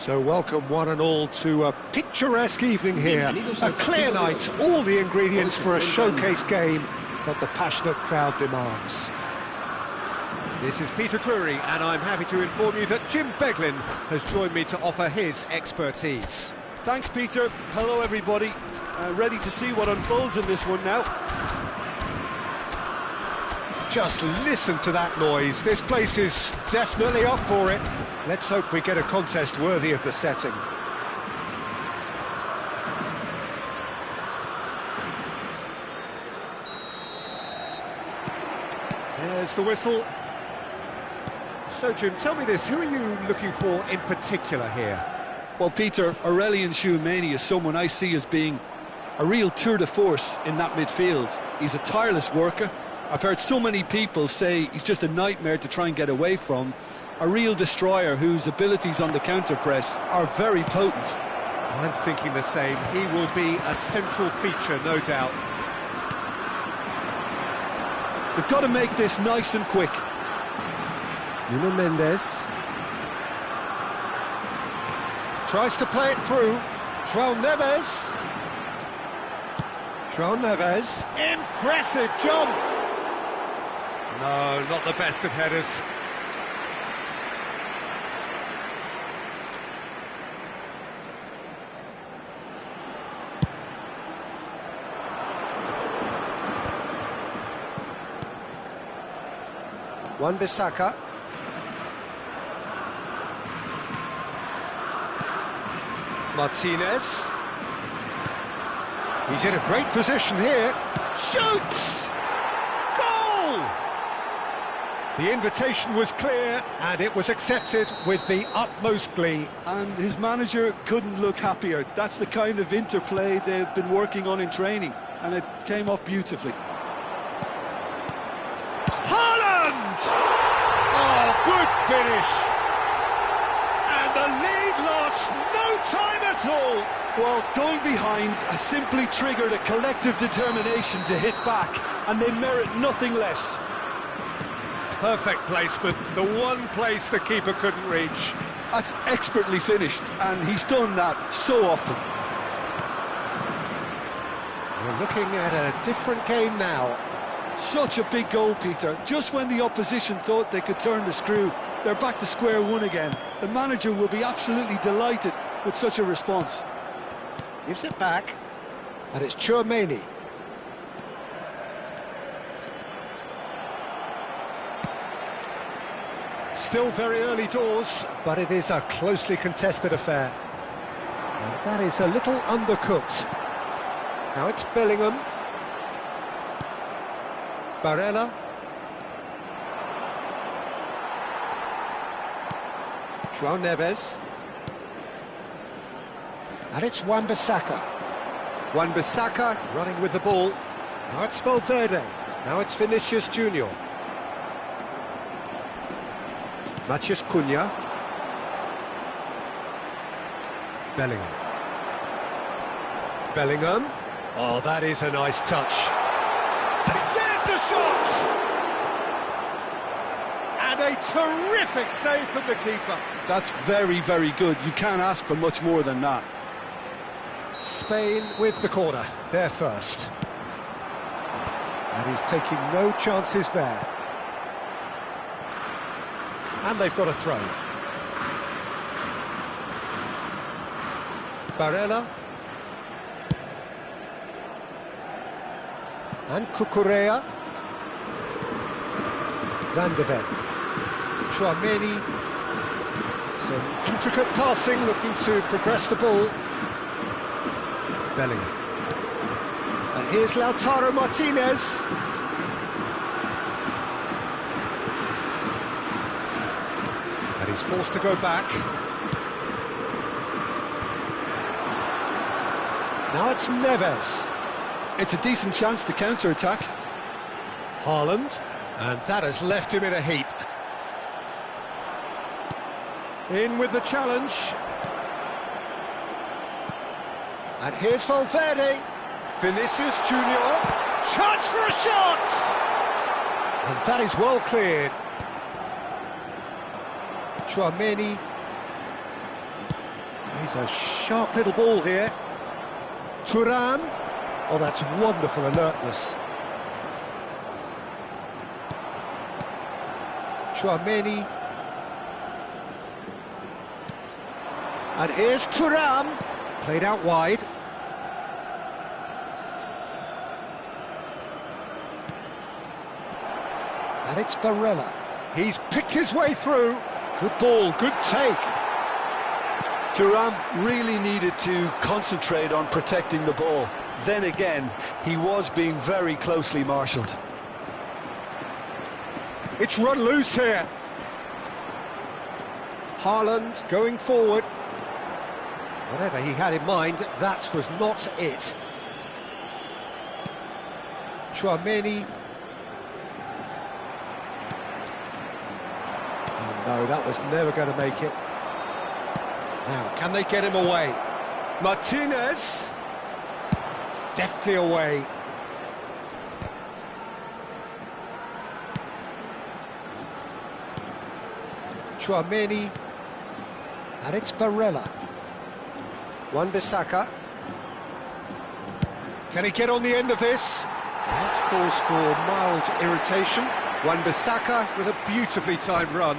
So welcome one and all to a picturesque evening here, a clear night, all the ingredients for a showcase game that the passionate crowd demands. This is Peter Drury, and I'm happy to inform you that Jim Beglin has joined me to offer his expertise. Thanks, Peter. Hello, everybody. Ready to see what unfolds in this one now. Just listen to that noise. This place is definitely up for it. Let's hope we get a contest worthy of the setting. There's the whistle. So, Jim, tell me this, who are you looking for in particular here? Well, Peter, Aurelien Tchouameni is someone I see as being a real tour de force in that midfield. He's a tireless worker. I've heard so many people say he's just a nightmare to try and get away from. A real destroyer whose abilities on the counter-press are very potent. I'm thinking the same. He will be a central feature, no doubt. They've got to make this nice and quick. Nuno Mendes tries to play it through. João Neves. João Neves. Impressive jump! No, not the best of headers. Wan-Bissaka. Martinez. He's in a great position here. Shoots! Goal! The invitation was clear and it was accepted with the utmost glee. And his manager couldn't look happier. That's the kind of interplay they've been working on in training, and it came off beautifully. Haaland! Oh, good finish! And the lead lost no time at all! Well, going behind has simply triggered a collective determination to hit back, and they merit nothing less. Perfect placement, the one place the keeper couldn't reach. That's expertly finished, and he's done that so often. We're looking at a different game now. Such a big goal, Peter. Just when the opposition thought they could turn the screw, they're back to square one again. The manager will be absolutely delighted with such a response. Gives it back, and it's Tchouameni. Still very early doors, but it is a closely contested affair. And that is a little undercooked. Now it's Bellingham. Barella. João Neves. And it's Wan-Bissaka. Wan-Bissaka running with the ball. Now it's Valverde. Now it's Vinicius Junior. Matheus Cunha. Bellingham. Bellingham. Oh, that is a nice touch. And there's the shot! And a terrific save from the keeper. That's very, very good. You can't ask for much more than that. Spain with the corner, they're first. And he's taking no chances there. And they've got a throw. Barella. And Cucurella. Van de Ven. Tchouameni. Some intricate passing, looking to progress the ball. Bellingham. And here's Lautaro Martinez. And he's forced to go back. Now it's Neves. It's a decent chance to counter-attack. Haaland. And that has left him in a heap. In with the challenge. And here's Valverde. Vinicius Junior. Chance for a shot! And that is well cleared. Tchouameni. He's a sharp little ball here. Thuram. Oh, that's wonderful alertness. Tchouaméni. And here's Thuram. Played out wide. And it's Barella. He's picked his way through. Good ball, good take. Thuram really needed to concentrate on protecting the ball. Then again, he was being very closely marshalled. It's run loose here. Haaland going forward. Whatever he had in mind, that was not it. Tchouaméni. Oh no, that was never going to make it. Now, can they get him away? Martinez. Deftly away. Tchouaméni. And it's Barella. Wan-Bissaka. Can he get on the end of this? That's cause for mild irritation. Wan-Bissaka with a beautifully timed run.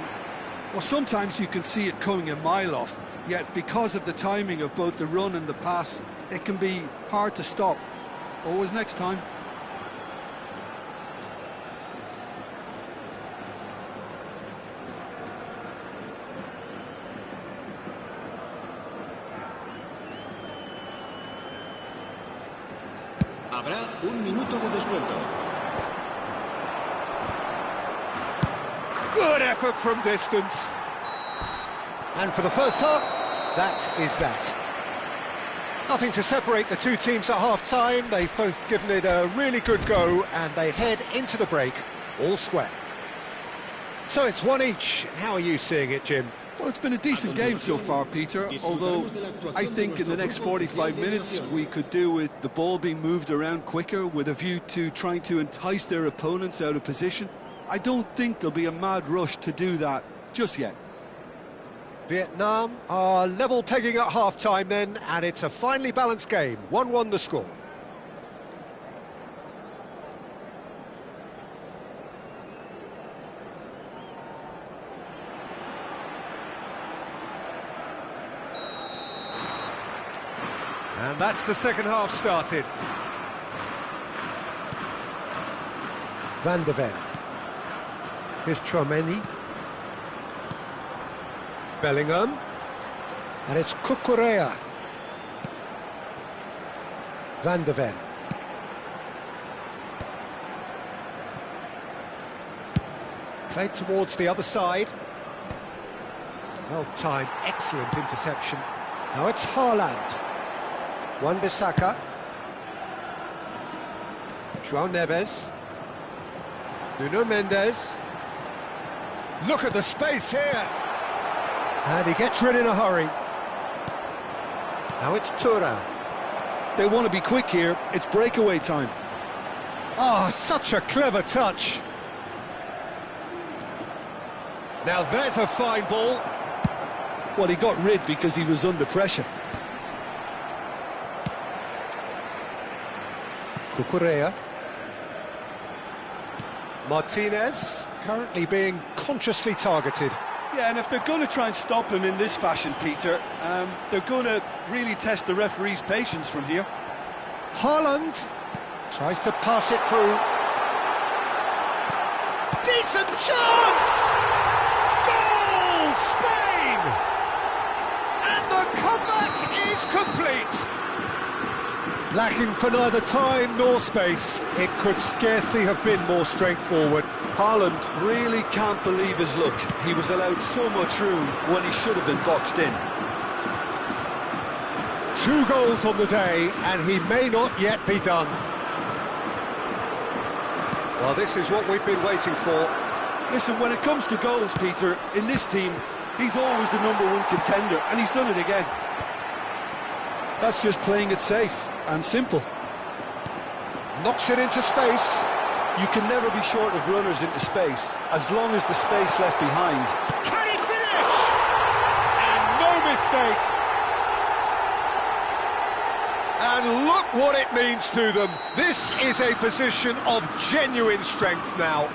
Well, sometimes you can see it coming a mile off, yet because of the timing of both the run and the pass, it can be hard to stop. Always next time. Habrá un minuto de descuento. Good effort from distance. And for the first half, that is that. Nothing to separate the two teams at half-time. They've both given it a really good go, and they head into the break all square. So it's one each. How are you seeing it, Jim? Well, it's been a decent game so far, Peter, although I think in the next 45 minutes we could do with the ball being moved around quicker with a view to trying to entice their opponents out of position. I don't think there'll be a mad rush to do that just yet. Vietnam are level pegging at half-time then, and it's a finely balanced game. 1-1 the score. And that's the second half started. Van de Ven. Here's Tchouaméni. Bellingham. And it's Cucurella. Van de Ven. Played towards the other side. Well timed, excellent interception. Now it's Haaland. Wan-Bissaka. João Neves. Nuno Mendes. Look at the space here. And he gets rid in a hurry. Now it's Thuram. They want to be quick here. It's breakaway time. Oh, such a clever touch. Now there's a fine ball. Well, he got rid because he was under pressure. Cucurella. Martinez, currently being consciously targeted. Yeah, and if they're going to try and stop him in this fashion, Peter, they're going to really test the referee's patience from here. Haaland tries to pass it through. Decent chance! Goal, Spain! And the comeback is complete. Lacking for neither time nor space, it could scarcely have been more straightforward. Haaland really can't believe his luck. He was allowed so much room when he should have been boxed in. 2 goals on the day, and he may not yet be done. Well, this is what we've been waiting for. Listen, when it comes to goals, Peter, in this team, he's always the #1 contender, and he's done it again. That's just playing it safe and simple. Knocks it into space. You can never be short of runners into space, as long as the space left behind. Can he finish? And no mistake. And look what it means to them. This is a position of genuine strength now.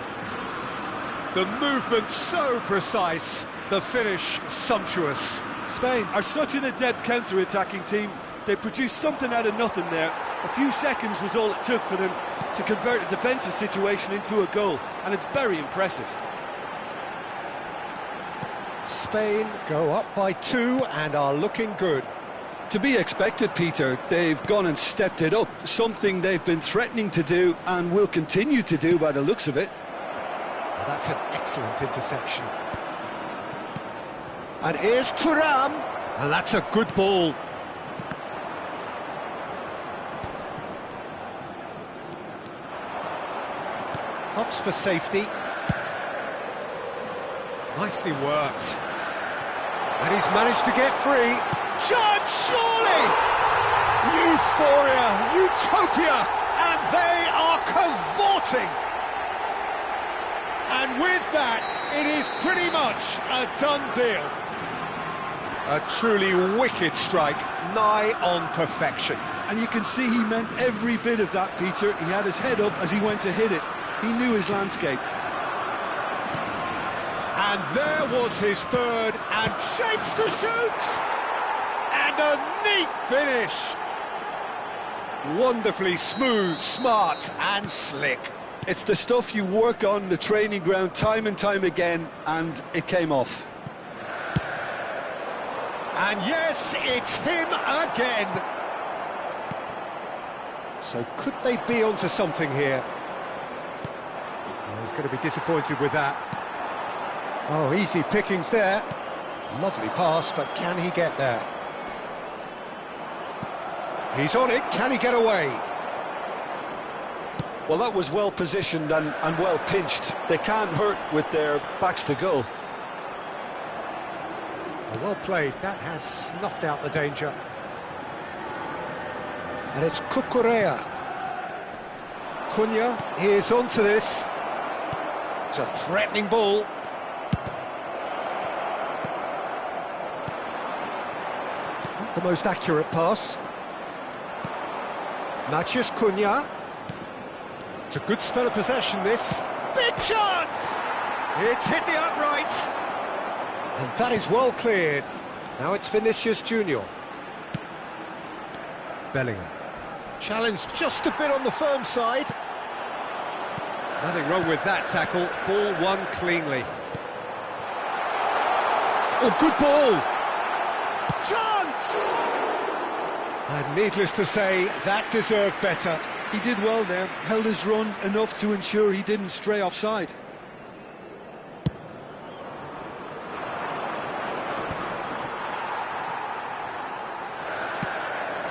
The movement so precise, the finish sumptuous. Spain are such an adept counter-attacking team. They produced something out of nothing there. A few seconds was all it took for them to convert a defensive situation into a goal, and it's very impressive. Spain go up by 2 and are looking good. To be expected, Peter. They've gone and stepped it up, something they've been threatening to do and will continue to do by the looks of it. Well, that's an excellent interception. And here's Thuram, and that's a good ball. Opts for safety. Nicely worked. And he's managed to get free. Chance, surely! Euphoria, utopia, and they are cavorting. And with that, it is pretty much a done deal. A truly wicked strike, nigh on perfection. And you can see he meant every bit of that, Peter. He had his head up as he went to hit it. He knew his landscape. And there was his third, and shapes to shoot! And a neat finish! Wonderfully smooth, smart and slick. It's the stuff you work on the training ground time and time again, and it came off. And yes, it's him again. So could they be onto something here? Well, he's going to be disappointed with that. Oh, easy pickings there. Lovely pass, but can he get there? He's on it, can he get away? Well, that was well positioned and well pinched. They can't hurt with their backs to goal. Well played, that has snuffed out the danger. And it's Cucurella. Cunha, he is onto this. It's a threatening ball. Not the most accurate pass. Matheus Cunha. It's a good spell of possession, this. Big chance! It's hit the upright. And that is well cleared. Now it's Vinicius Junior. Bellingham. Challenged just a bit on the firm side. Nothing wrong with that tackle. Ball won cleanly. Oh, good ball! Chance! And needless to say, that deserved better. He did well there, held his run enough to ensure he didn't stray offside.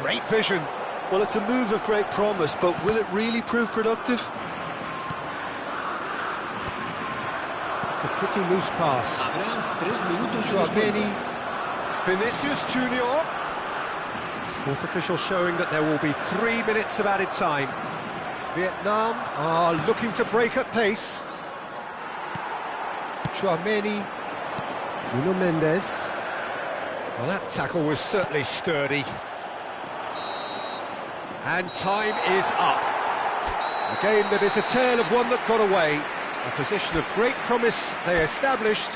Great vision. Well, it's a move of great promise, but will it really prove productive? It's a pretty loose pass. Chouameni, Vinicius Junior. Fourth official showing that there will be 3 minutes of added time. Vietnam are looking to break at pace. Chouameni, Nuno Mendes. Well, that tackle was certainly sturdy. And time is up. A game that is a tale of one that got away. A position of great promise they established,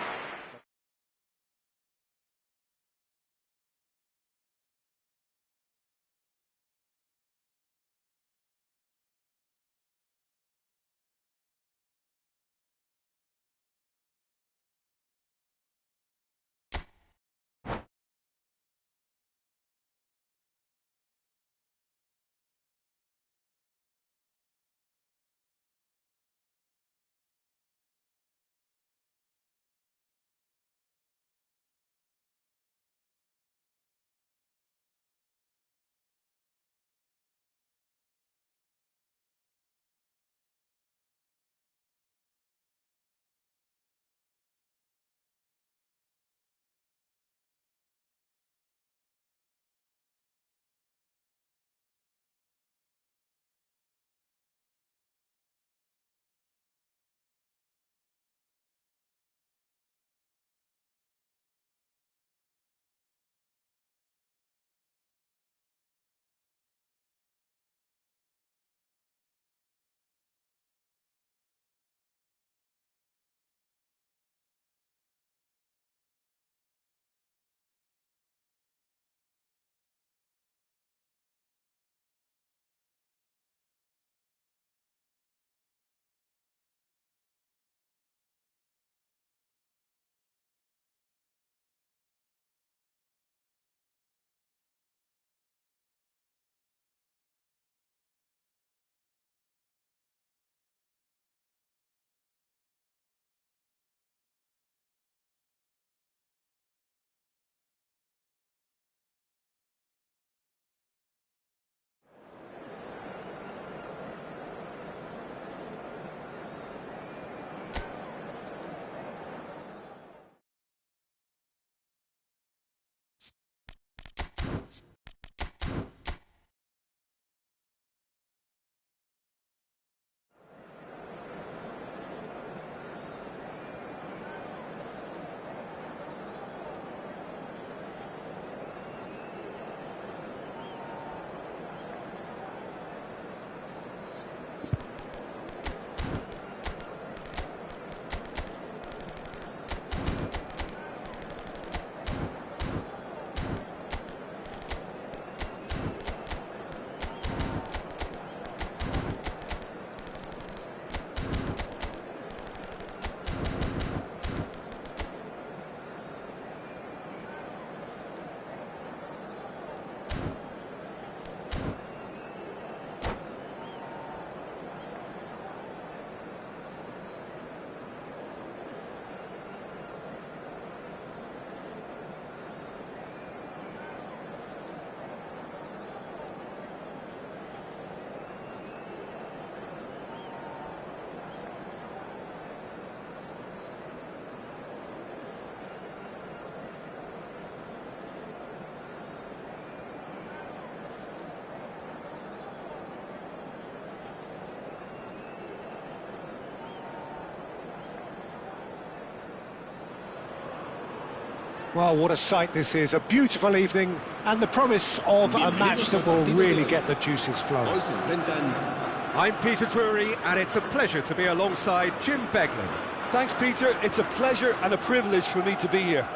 Well, what a sight this is. A beautiful evening and the promise of a match that will really get the juices flowing. Hoy se enfrentan I'm Peter Drury, and it's a pleasure to be alongside Jim Beglin. Thanks, Peter. It's a pleasure and a privilege for me to be here.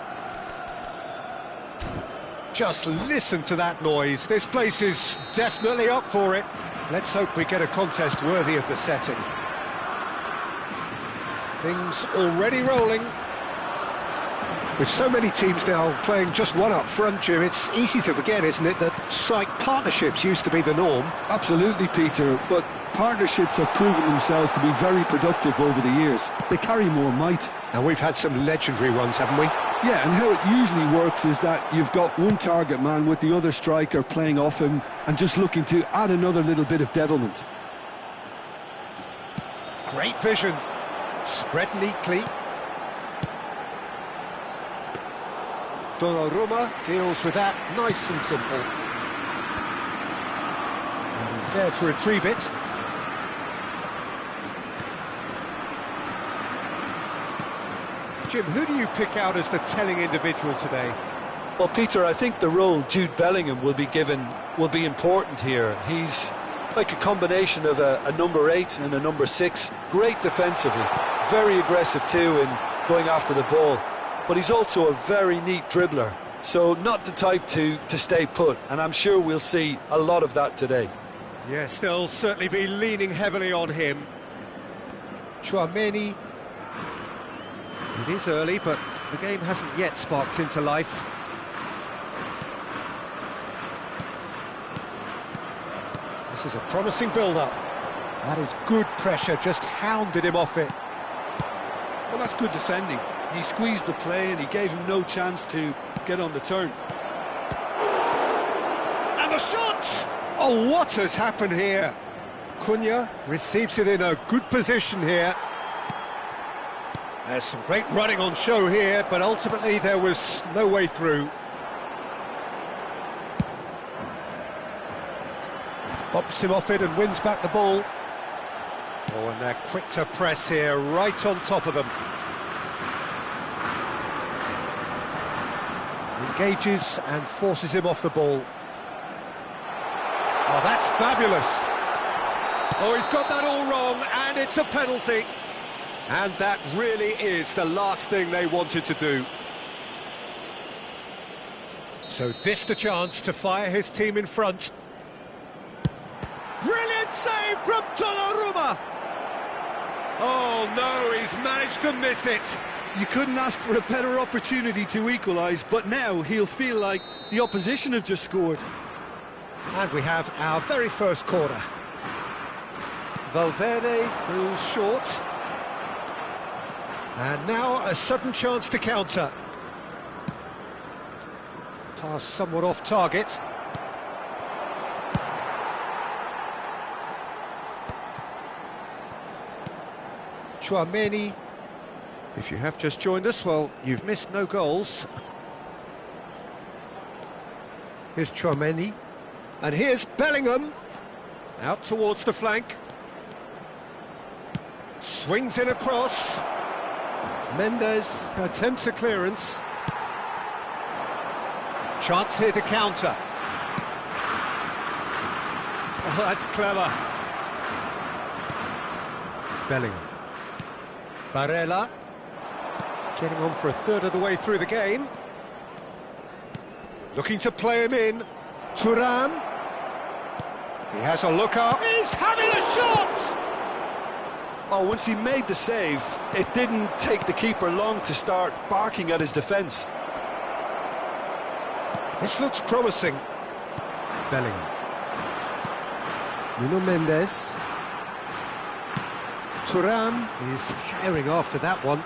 Just listen to that noise. This place is definitely up for it. Let's hope we get a contest worthy of the setting. Things already rolling. With so many teams now playing just one up front, Jim, it's easy to forget, isn't it, that strike partnerships used to be the norm. Absolutely, Peter, but partnerships have proven themselves to be very productive over the years. They carry more might. And we've had some legendary ones, haven't we? Yeah, and how it usually works is that you've got one target man with the other striker playing off him and just looking to add another little bit of devilment. Great vision. Spread neatly. Donnarumma deals with that nice and simple. And he's there to retrieve it. Jim, who do you pick out as the telling individual today? Well, Peter, I think the role Jude Bellingham will be given will be important here. He's like a combination of a number 8 and a number 6. Great defensively, very aggressive too in going after the ball. But he's also a very neat dribbler, so not the type to stay put, and I'm sure we'll see a lot of that today. Yes, they'll certainly be leaning heavily on him. Tchouaméni. It is early, but the game hasn't yet sparked into life. This is a promising build-up. That is good pressure, just hounded him off it. Well, that's good defending. He squeezed the play and he gave him no chance to get on the turn. And the shot! Oh, what has happened here? Cunha receives it in a good position here. There's some great running on show here, but ultimately there was no way through. Bumps him off it and wins back the ball. Oh, and they're quick to press here, right on top of them. Engages and forces him off the ball. Oh, that's fabulous. Oh, he's got that all wrong, and it's a penalty. And that really is the last thing they wanted to do. So this the chance to fire his team in front. Brilliant save from Donnarumma! Oh no, he's managed to miss it. You couldn't ask for a better opportunity to equalise, but now he'll feel like the opposition have just scored. And we have our very first corner. Valverde goes short. And now a sudden chance to counter. Pass somewhat off target. Tchouaméni. If you have just joined us, well, you've missed no goals. Here's Tchouaméni. And here's Bellingham. Out towards the flank. Swings in across. Mendes attempts a clearance. Chance here to counter. Oh, that's clever. Bellingham. Barella. Getting on for a third of the way through the game. Looking to play him in. Thuram. He has a look up. He's having a shot! Oh, once he made the save, it didn't take the keeper long to start barking at his defence. This looks promising. Bellingham. Nuno Mendes. Thuram is herring after that one.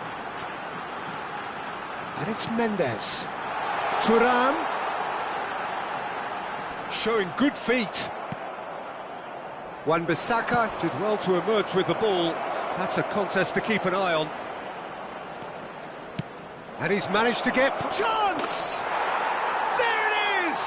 And it's Mendes. Thuram. Showing good feet. Wan-Bissaka did well to emerge with the ball. That's a contest to keep an eye on. And he's managed to get... Chance! There it is!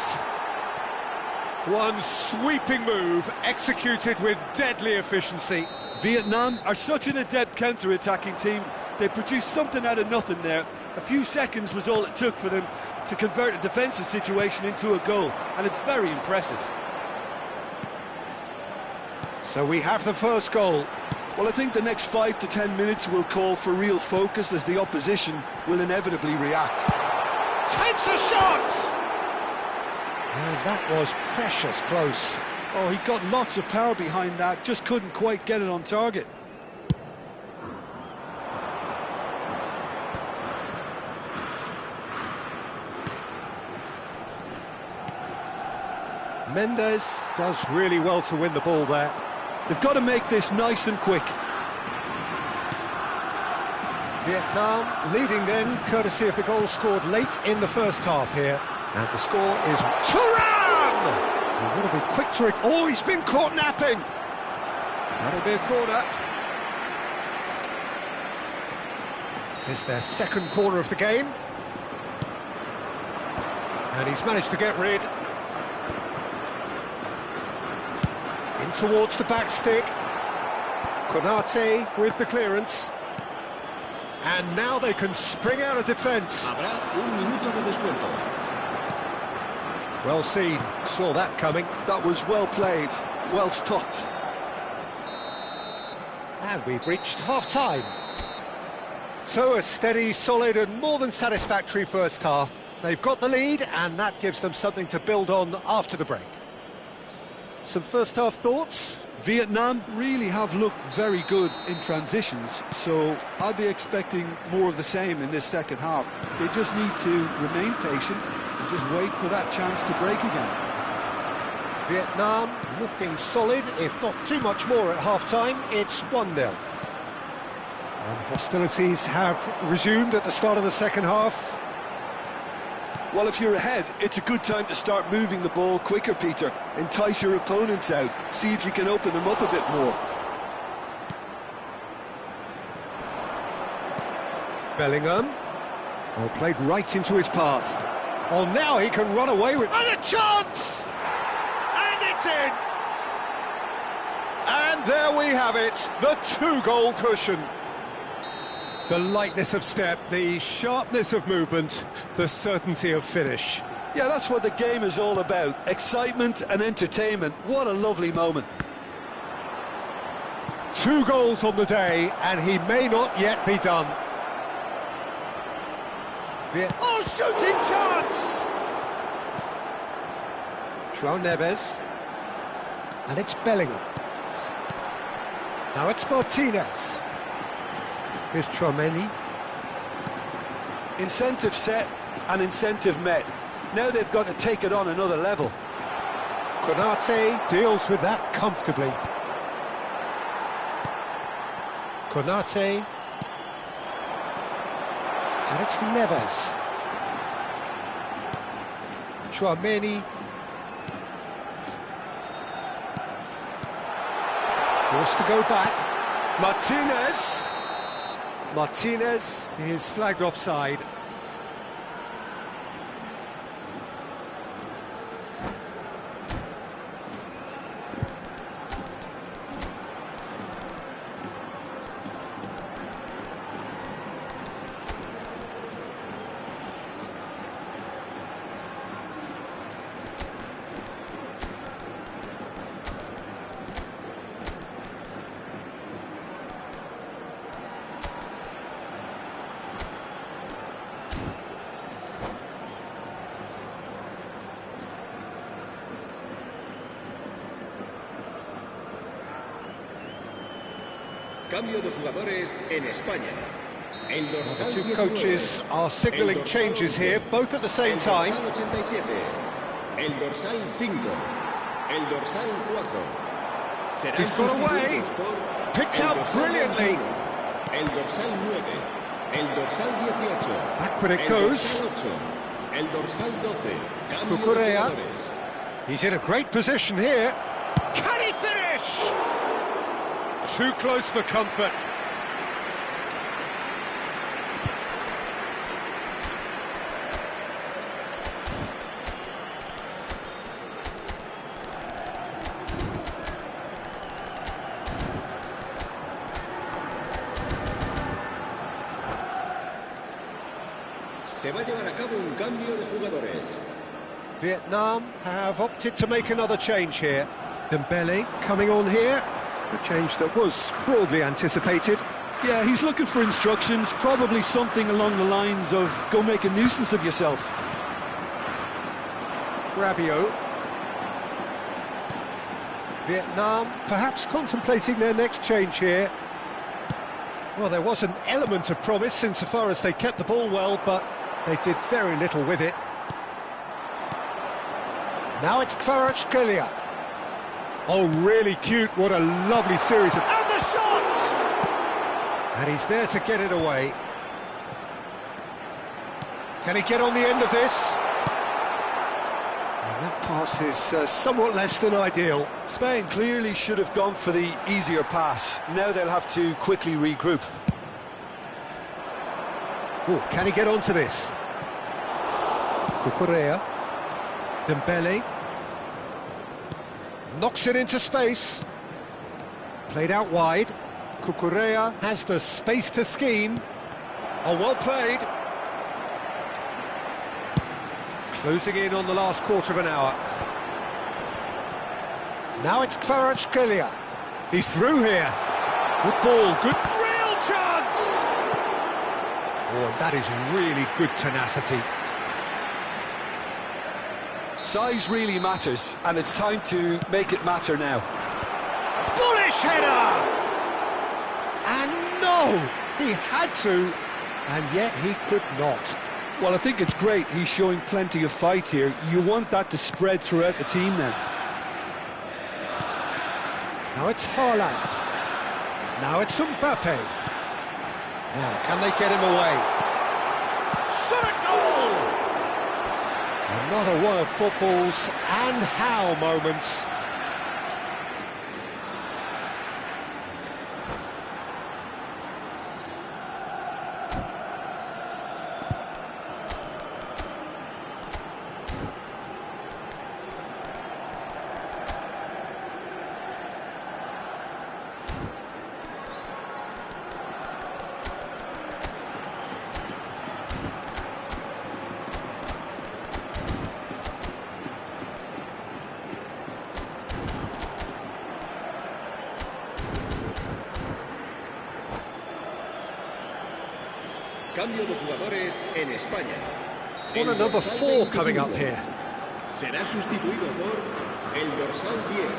One sweeping move, executed with deadly efficiency. Vietnam are such an adept counter-attacking team. They produced something out of nothing there. A few seconds was all it took for them to convert a defensive situation into a goal, and it's very impressive. So we have the first goal. Well, I think the next 5 to 10 minutes will call for real focus, as the opposition will inevitably react. Takes a shot! And that was precious close. Oh, he got lots of power behind that, just couldn't quite get it on target. Mendes does really well to win the ball there. They've got to make this nice and quick. Vietnam leading then, courtesy of the goal scored late in the first half here. And the score is Thuram! He would have been quick to it. Oh, he's been caught napping. That'll be a corner. It's their second corner of the game. And he's managed to get rid. In towards the back stick. Konate with the clearance. And now they can spring out of defence. Habrá un minuto de descuento. Well seen, saw that coming. That was well played, well stopped. And we've reached half-time. So a steady, solid and more than satisfactory first half. They've got the lead and that gives them something to build on after the break. Some first half thoughts? Vietnam really have looked very good in transitions, so I'll be expecting more of the same in this second half. They just need to remain patient and just wait for that chance to break again. Vietnam looking solid, if not too much more at half-time. It's 1-0. And hostilities have resumed at the start of the second half. Well, if you're ahead, it's a good time to start moving the ball quicker, Peter. Entice your opponents out. See if you can open them up a bit more. Bellingham. Oh, played right into his path. Oh, now he can run away with... And a chance! And it's in! And there we have it, the two-goal cushion. The lightness of step, the sharpness of movement, the certainty of finish. Yeah, that's what the game is all about. Excitement and entertainment. What a lovely moment. 2 goals on the day, and he may not yet be done. Oh, shooting chance! João Neves. And it's Bellingham. Now it's Martinez. Here's Tchouaméni. Incentive set and incentive met. Now they've got to take it on another level. Konate deals with that comfortably. Konate. And it's Neves. Tchouaméni. Forced to go back. Martinez. Martinez is flagged offside. Cambio de jugadores en España. El The dorsal two 19. coaches are signalling changes here, both at the same time. El dorsal 87. El dorsal 5. El dorsal 4. Serán He's got away. sustituidos por Picked el up dorsal brilliantly. 21, el dorsal 9. El dorsal 18. Backward it el goes. dorsal 8. El dorsal 12. Cambio de Cucurella. jugadores. He's in a great position here. Can he finish? Too close for comfort. Se va a llevar a cabo un cambio de jugadores. Vietnam have opted to make another change here. Dembele coming on here, a change that was broadly anticipated. Yeah, he's looking for instructions, probably something along the lines of go make a nuisance of yourself. Rabiot. Vietnam perhaps contemplating their next change here. Well, there was an element of promise insofar as they kept the ball well, but they did very little with it. Now it's Kvaratskhelia. Oh, really cute. What a lovely series of... And the shot! And he's there to get it away. Can he get on the end of this? And that pass is somewhat less than ideal. Spain clearly should have gone for the easier pass. Now they'll have to quickly regroup. Oh, can he get onto this? Cucurella. Dembele. Knocks it into space. Played out wide. Cucurella has the space to scheme. Oh, well played. Closing in on the last quarter of an hour. Now it's Kvaratskhelia. He's through here. Good ball, good real chance! Oh, and that is really good tenacity. Size really matters, and it's time to make it matter now. Bullish header! And no! He had to, and yet he could not. Well, I think it's great he's showing plenty of fight here. You want that to spread throughout the team now. Now it's Haaland. Now it's Mbappe. Now, can they get him away? Shot a goal! Another one of football's and how moments. Cambio de jugadores en España. Corner number 4 coming up here. Será sustituido por el dorsal 10.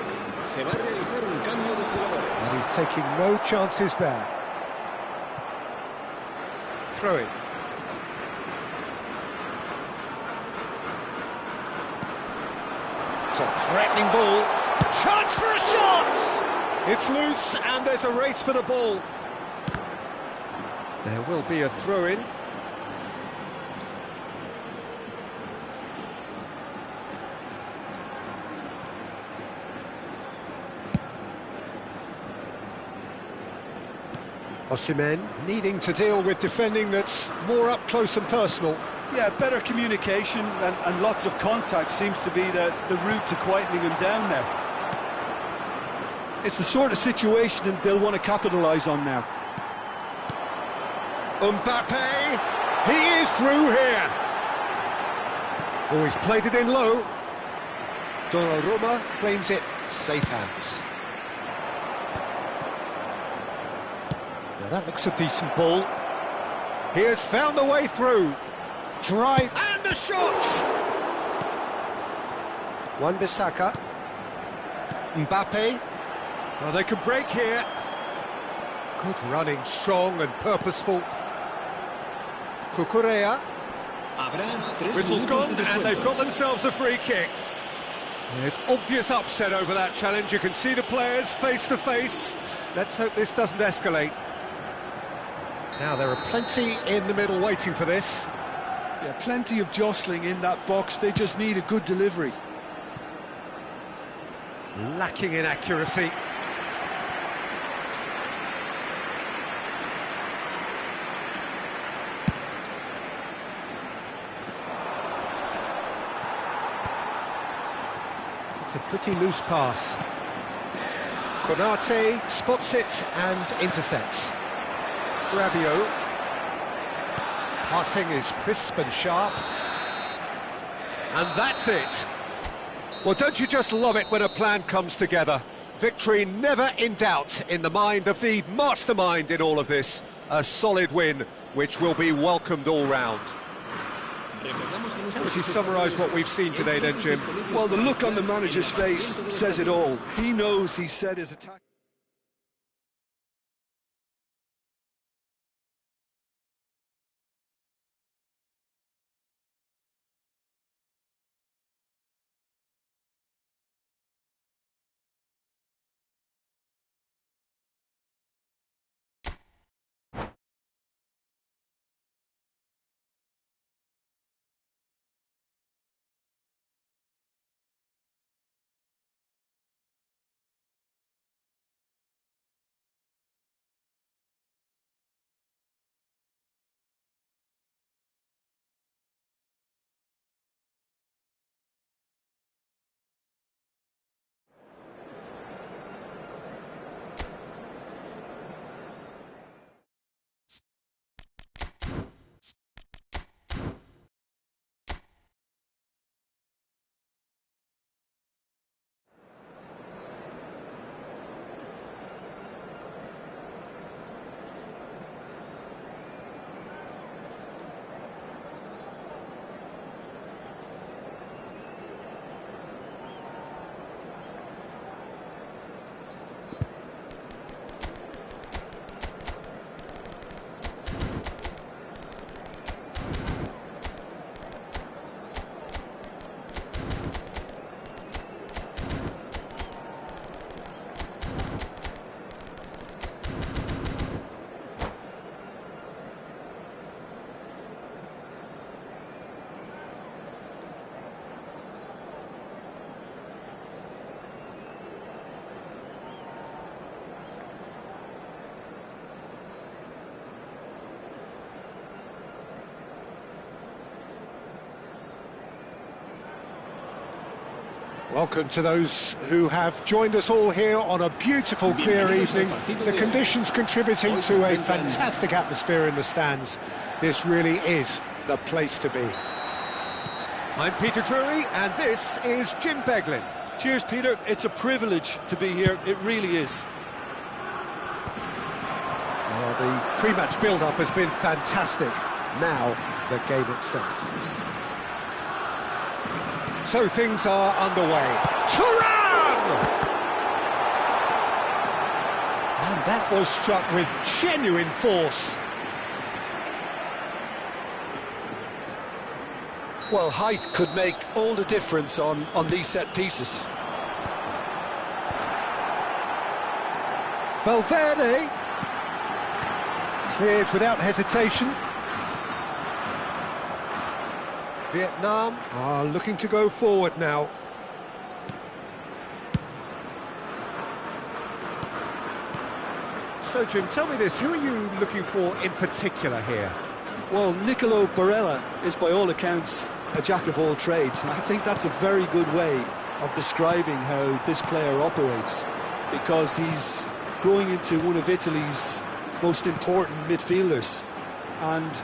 Se va a realizar un cambio de jugadores. And he's taking no chances there. Throw it. It's a threatening ball. Chance for a shot! It's loose and there's a race for the ball. There will be a throw-in. Osimhen needing to deal with defending that's more up close and personal. Yeah, better communication and lots of contact seems to be the route to quietening him down now. It's the sort of situation that they'll want to capitalise on now. Mbappe, he is through here. Oh, he's played it in low. Donnarumma claims it safe hands. Now that looks a decent ball. He has found the way through. Drive and a shot. Wan-Bissaka. Mbappe. Well, they could break here. Good running, strong and purposeful. Cucurella. Whistle's gone and they've got themselves a free kick. There's obvious upset over that challenge. You can see the players face to face. Let's hope this doesn't escalate. Now there are plenty in the middle waiting for this. Yeah, plenty of jostling in that box. They just need a good delivery. Lacking in accuracy. It's a pretty loose pass. Konate spots it and intercepts. Rabiot. Passing is crisp and sharp. And that's it. Well, don't you just love it when a plan comes together? Victory never in doubt in the mind of the mastermind in all of this. A solid win, which will be welcomed all round. How would you summarise what we've seen today then, Jim? Well, the look on the manager's face says it all. He knows he set his attack. Welcome to those who have joined us all here on a beautiful, clear evening. The conditions contributing to a fantastic atmosphere in the stands. This really is the place to be. I'm Peter Drury, and this is Jim Beglin. Cheers, Peter. It's a privilege to be here. It really is. Well, the pre-match build-up has been fantastic. Now, the game itself. So things are underway. Thuram! And that was struck with genuine force. Well, height could make all the difference on these set pieces. Valverde. Cleared without hesitation. Vietnam are looking to go forward now. So, Jim, tell me this, who are you looking for in particular here? Well, Nicolo Barella is by all accounts a jack of all trades, and I think that's a very good way of describing how this player operates, because he's growing into one of Italy's most important midfielders, and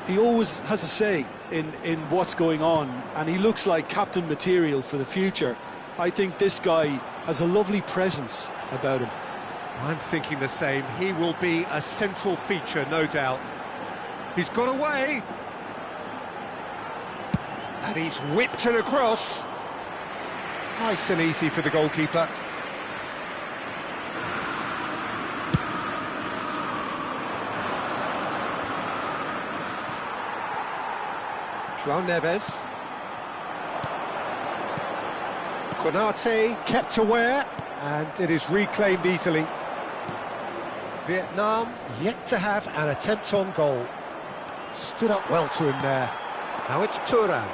he always has a say in what's going on, and he looks like captain material for the future. I think this guy has a lovely presence about him. I'm thinking the same. He will be a central feature, no doubt. He's got away. And he's whipped it across. Nice and easy for the goalkeeper. João Neves. Konate kept aware, and it is reclaimed easily. Vietnam yet to have an attempt on goal. Stood up well to him there. Now it's Thuram.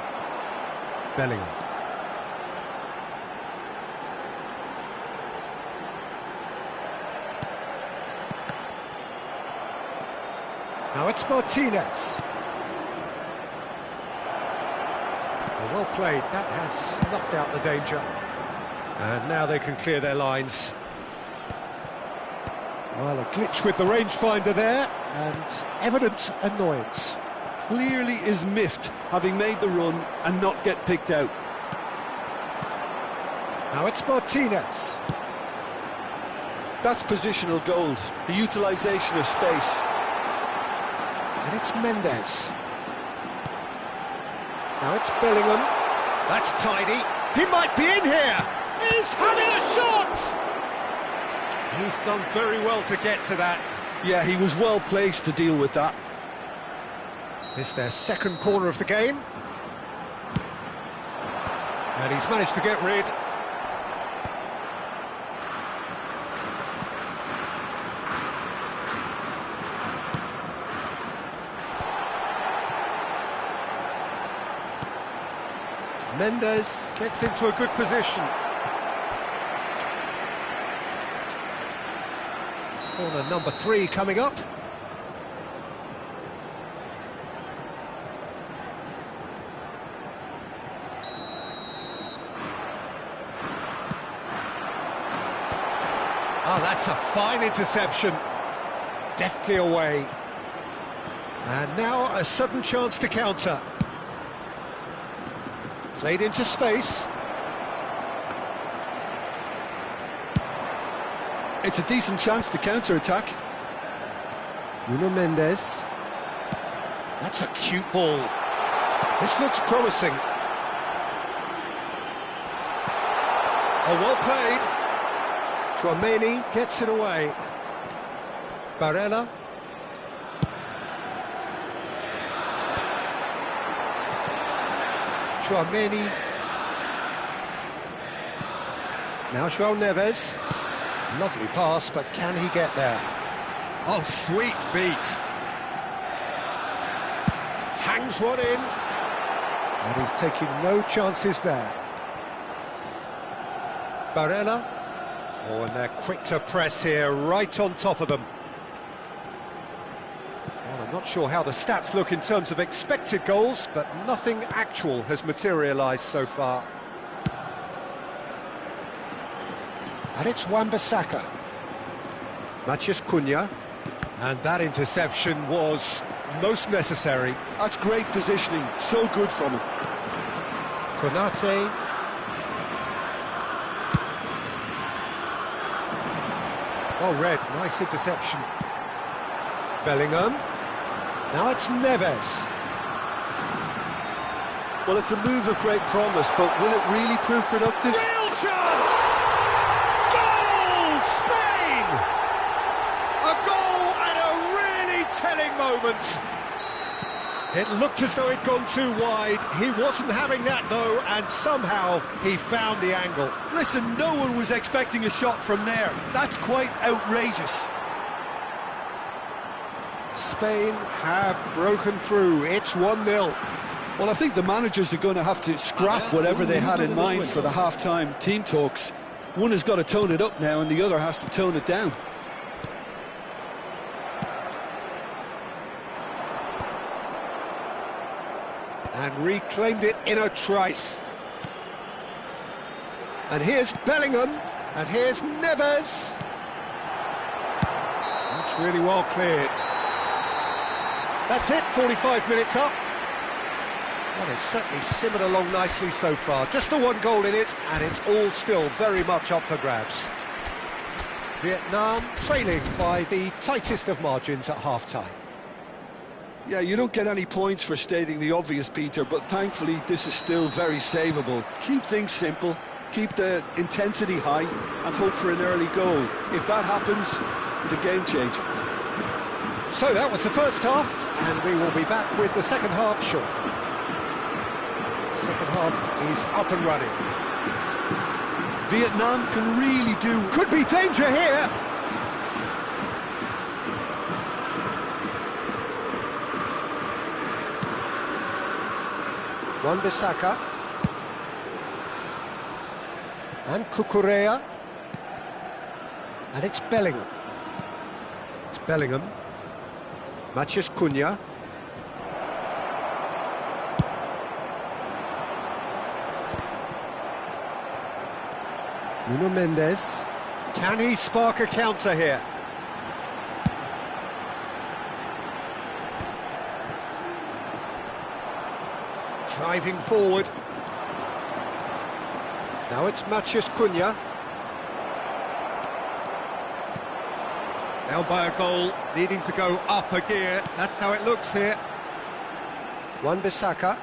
Bellingham. Now it's Martinez. Well played, that has snuffed out the danger. And now they can clear their lines. Well, a glitch with the rangefinder there, and evident annoyance. clearly is miffed having made the run and not get picked out. Now it's Martinez. That's positional gold, the utilisation of space. And it's Mendes. Now it's Bellingham. That's tidy. He might be in here. He's having a shot. He's done very well to get to that. Yeah, he was well placed to deal with that. This is their second corner of the game. And he's managed to get rid. Mendes Gets into a good position. corner number 3 coming up. Oh, that's a fine interception. Deftly away. And now a sudden chance to counter. Played into space. It's a decent chance to counter-attack. Nuno Mendes. That's a cute ball. This looks promising. Oh, well played. Tchouaméni gets it away. Barella. Tchouaméni. Now João Neves. Lovely pass, but can he get there? Oh, sweet feet. Hangs one in. And he's taking no chances there. Barella. Oh, and they're quick to press here, right on top of them. Well, I'm not sure how the stats look in terms of expected goals, but nothing actual has materialised so far. And it's Wan-Bissaka. Matheus Cunha. And that interception was most necessary. That's great positioning, so good from him. Konate. Well read, nice interception. Bellingham. Now it's Neves. Well, it's a move of great promise, but will it really prove productive? Real chance! Goal! Spain! A goal at a really telling moment. It looked as though it'd gone too wide. He wasn't having that, though, and somehow he found the angle. Listen, no one was expecting a shot from there. That's quite outrageous. Spain have broken through. It's 1-0. Well, I think the managers are going to have to scrap whatever they had in mind for the half-time team talks. One has got to tone it up now and the other has to tone it down. And reclaimed it in a trice. And here's Bellingham. And here's Neves. That's really well cleared. That's it, 45 minutes up. Well, it's certainly simmered along nicely so far. Just the one goal in it, and it's all still very much up for grabs. Vietnam trailing by the tightest of margins at half-time. Yeah, you don't get any points for stating the obvious, Peter, but thankfully this is still very savable. Keep things simple, keep the intensity high, and hope for an early goal. If that happens, it's a game changer. So that was the first half, and we will be back with the second half shortly. The second half is up and running. Vietnam can really do... Could be danger here! Wan-Bissaka. And Cucurella. And it's Bellingham. It's Bellingham. Matheus Cunha. Nuno Mendes. Can he spark a counter here? Driving forward. Now it's Matheus Cunha. Down by a goal, needing to go up a gear. That's how it looks here. Wan-Bissaka.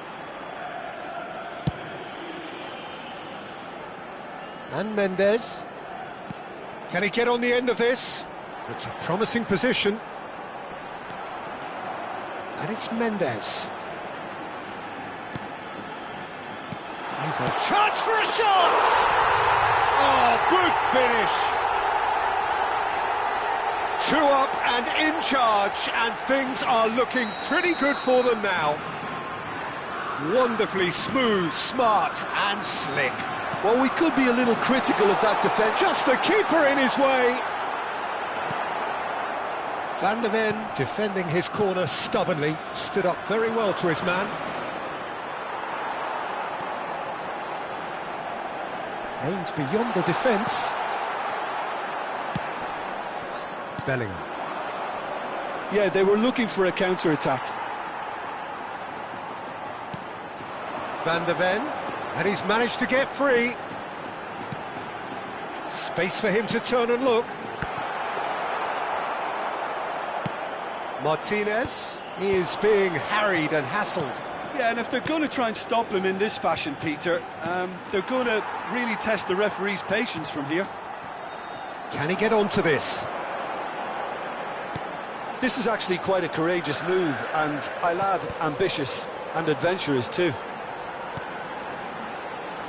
And Mendes. Can he get on the end of this? It's a promising position. And it's Mendes. He's a chance for a shot! Oh, good finish! 2 up and in charge, and things are looking pretty good for them now. Wonderfully smooth, smart and slick. Well, we could be a little critical of that defence. Just the keeper in his way. Van de Ven, defending his corner stubbornly, stood up very well to his man. Aimed beyond the defence. Bellingham. Yeah, they were looking for a counter-attack. Van de Ven, and he's managed to get free. Space for him to turn and look. Martinez, he is being harried and hassled. Yeah, and if they're going to try and stop him in this fashion, Peter, they're going to really test the referee's patience from here. Can he get onto this? This is actually quite a courageous move, and Aylad ambitious and adventurous too.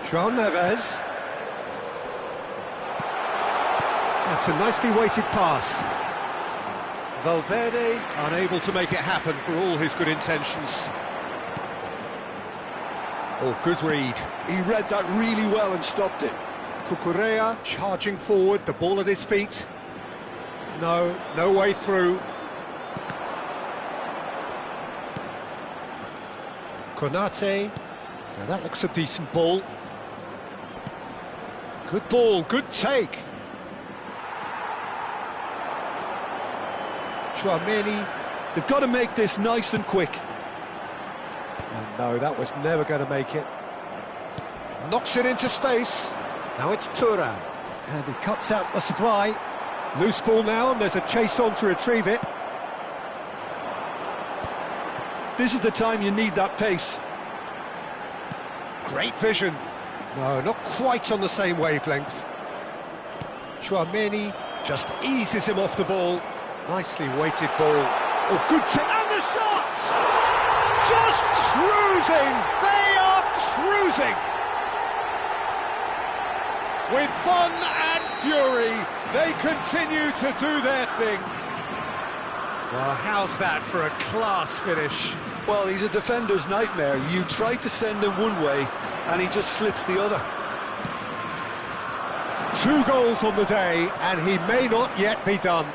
João Neves. That's a nicely weighted pass. Valverde unable to make it happen for all his good intentions. Oh, good read. He read that really well and stopped it. Cucurella charging forward, the ball at his feet. No way through. Konate. Now that looks a decent ball. Good ball, good take. Tchouaméni. They've got to make this nice and quick. Oh, no, that was never going to make it. Knocks it into space. Now it's Thuram. And he cuts out the supply. Loose ball now, and there's a chase on to retrieve it. This is the time you need that pace. Great vision. No, not quite on the same wavelength. Tchouaméni just eases him off the ball. Nicely weighted ball. Oh, good tip. And the shots! Just cruising! They are cruising! With fun and fury, they continue to do their thing. Well, how's that for a class finish? Well, he's a defender's nightmare. You try to send him one way, and he just slips the other. 2 goals on the day, and he may not yet be done.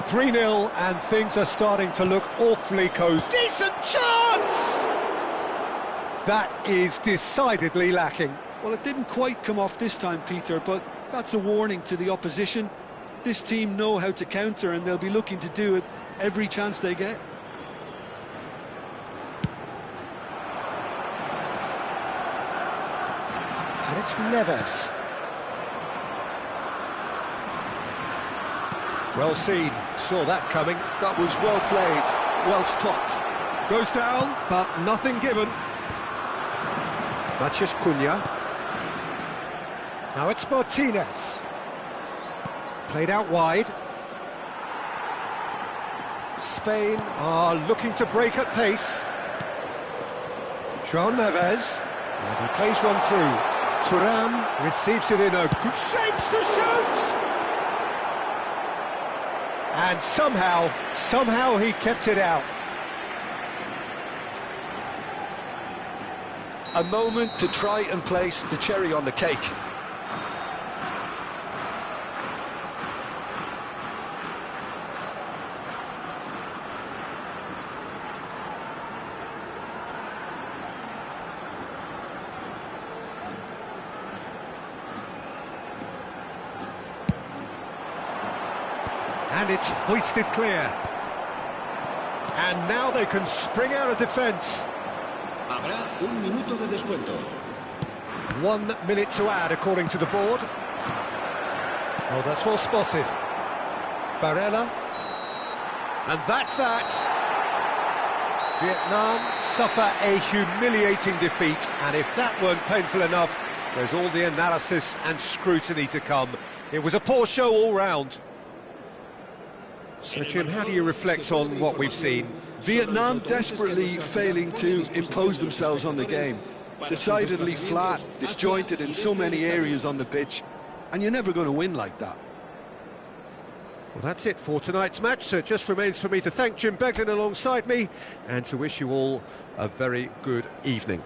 3-0, and things are starting to look awfully cozy. Decent chance! That is decidedly lacking. Well, it didn't quite come off this time, Peter, but that's a warning to the opposition. This team know how to counter, and they'll be looking to do it every chance they get. And it's Neves. Well seen, saw that coming. That was well played, well stopped. Goes down, but nothing given. Matheus Cunha. Now it's Martinez. Played out wide. Spain are looking to break at pace. João Neves. And he plays one through. Thuram receives it in a good shape to shoot! And somehow he kept it out. A moment to try and place the cherry on the cake. And it's hoisted clear. And now they can spring out of defence. Habrá un minuto de descuento. 1 minute to add, according to the board. Oh, that's well spotted. Barella. And that's that. Vietnam suffer a humiliating defeat, and if that weren't painful enough, there's all the analysis and scrutiny to come. It was a poor show all round. So, Jim, how do you reflect on what we've seen? Vietnam desperately failing to impose themselves on the game. Decidedly flat, disjointed in so many areas on the pitch, and you're never going to win like that. Well, that's it for tonight's match, so it just remains for me to thank Jim Beglin alongside me and to wish you all a very good evening.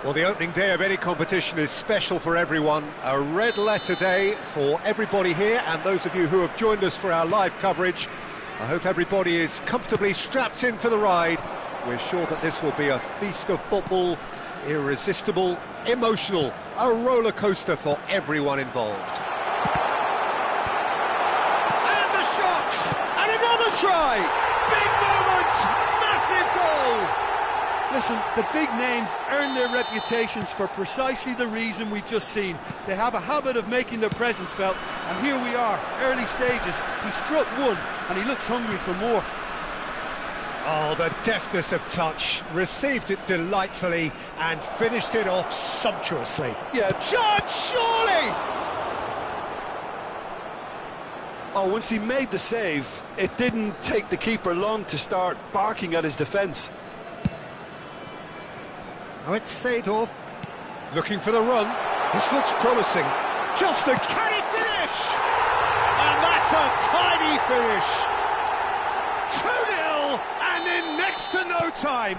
Well, the opening day of any competition is special for everyone. A red letter day for everybody here, and those of you who have joined us for our live coverage. I hope everybody is comfortably strapped in for the ride. We're sure that this will be a feast of football, irresistible, emotional, a roller coaster for everyone involved. And the shot! And another try! Big moment! Massive goal! Listen, the big names earn their reputations for precisely the reason we've just seen. They have a habit of making their presence felt, and here we are, early stages. He struck one, and he looks hungry for more. Oh, the deftness of touch, received it delightfully and finished it off sumptuously. Yeah. Shot, surely! Oh, once he made the save, it didn't take the keeper long to start barking at his defence. Oh, it's Seedorf, looking for the run. This looks promising. Just a canny finish! And that's a tidy finish! 2-0, and in next to no time.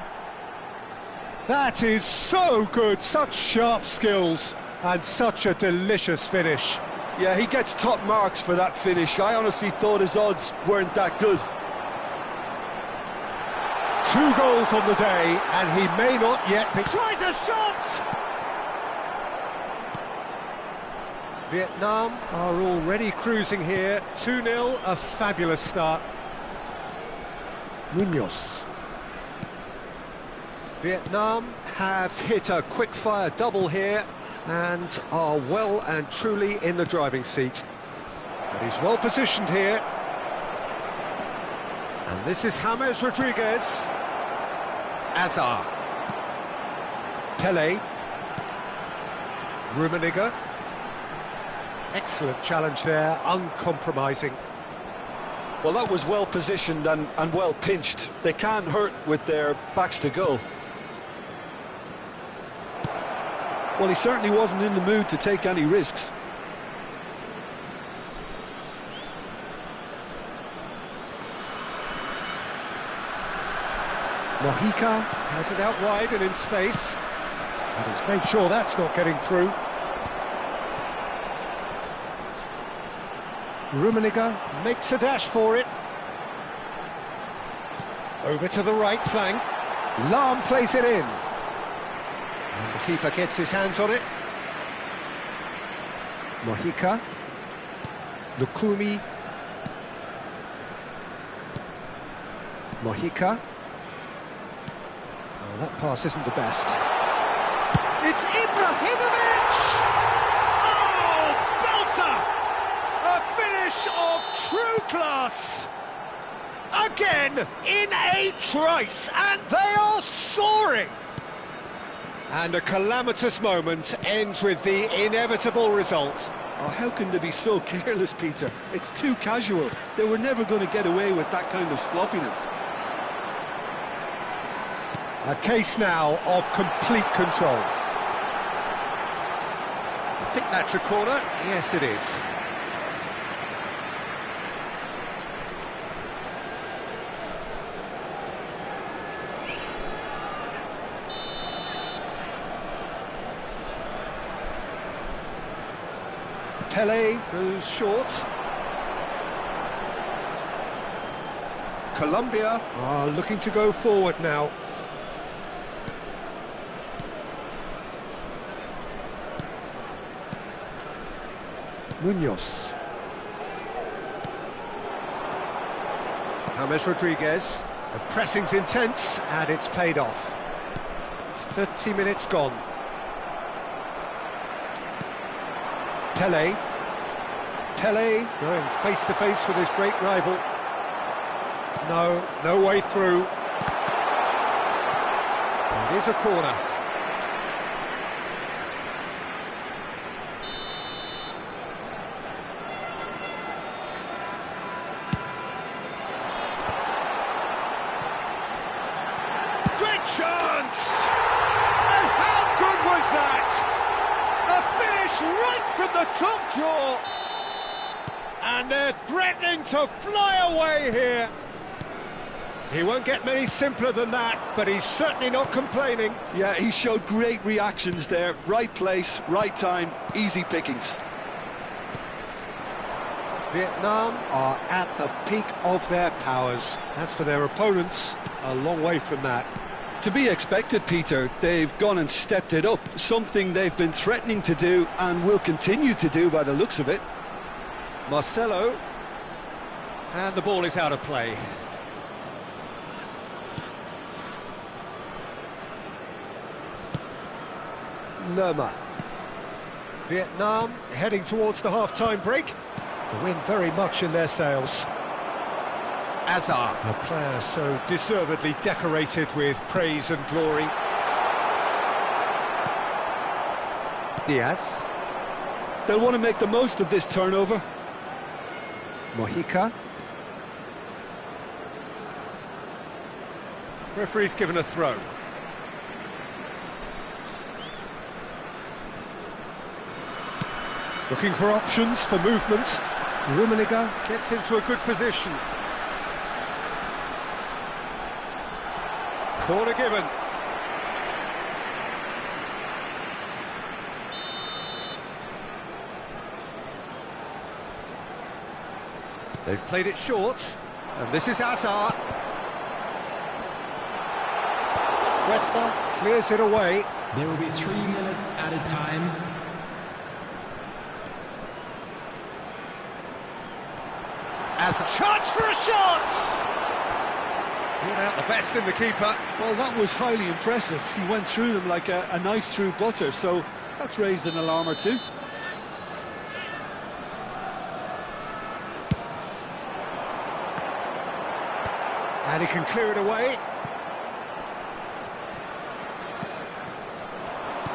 That is so good, such sharp skills, and such a delicious finish. Yeah, he gets top marks for that finish. I honestly thought his odds weren't that good. 2 goals on the day, and he may not yet be... Tries a shot! Vietnam are already cruising here. 2-0, a fabulous start. Munoz. Vietnam have hit a quick-fire double here and are well and truly in the driving seat. But he's well positioned here. And this is James Rodriguez. Azar. Pele. Rummenigge. Excellent challenge there, uncompromising. Well, that was well positioned and well pinched. They can't hurt with their backs to goal. Well, he certainly wasn't in the mood to take any risks. Mojica has it out wide and in space, and he's made sure that's not getting through. Rummenigge makes a dash for it. Over to the right flank. Lahm plays it in. And the keeper gets his hands on it. Mojica. Lukumi. Mojica. Oh, that pass isn't the best. It's Ibrahimovic! Oh, belter! A finish of true class! again in a trice, and they are soaring. And a calamitous moment ends with the inevitable result. Oh, how can they be so careless, Peter? It's too casual. They were never going to get away with that kind of sloppiness. A case now of complete control. I think that's a corner. Yes, it is. Pele goes short. Colombia are looking to go forward now. Munoz. James Rodriguez. The pressing's intense and it's paid off. 30 minutes gone. Pele. Pele going face to face with his great rival. No way through. It is a corner. Great chance! And how good was that? A finish right from the top draw. And they're threatening to fly away here. He won't get many simpler than that, but he's certainly not complaining. Yeah, he showed great reactions there. Right place, right time, easy pickings. Vietnam are at the peak of their powers. As for their opponents, a long way from that. To be expected, Peter. They've gone and stepped it up, something they've been threatening to do and will continue to do by the looks of it. Marcelo. And the ball is out of play. Lerma. Vietnam heading towards the half-time break. The wind very much in their sails. Azar. A player so deservedly decorated with praise and glory. Diaz. They'll want to make the most of this turnover. Mojica. Referee's given a throw. Looking for options for movement. Rummenigge Gets into a good position. Corner given. They've played it short, and this is Azar. Cuesta clears it away. There will be 3 minutes added time. As a chance for a shot! Brought out the best in the keeper. Well, that was highly impressive. He went through them like a knife through butter, so that's raised an alarm or two. And he can clear it away.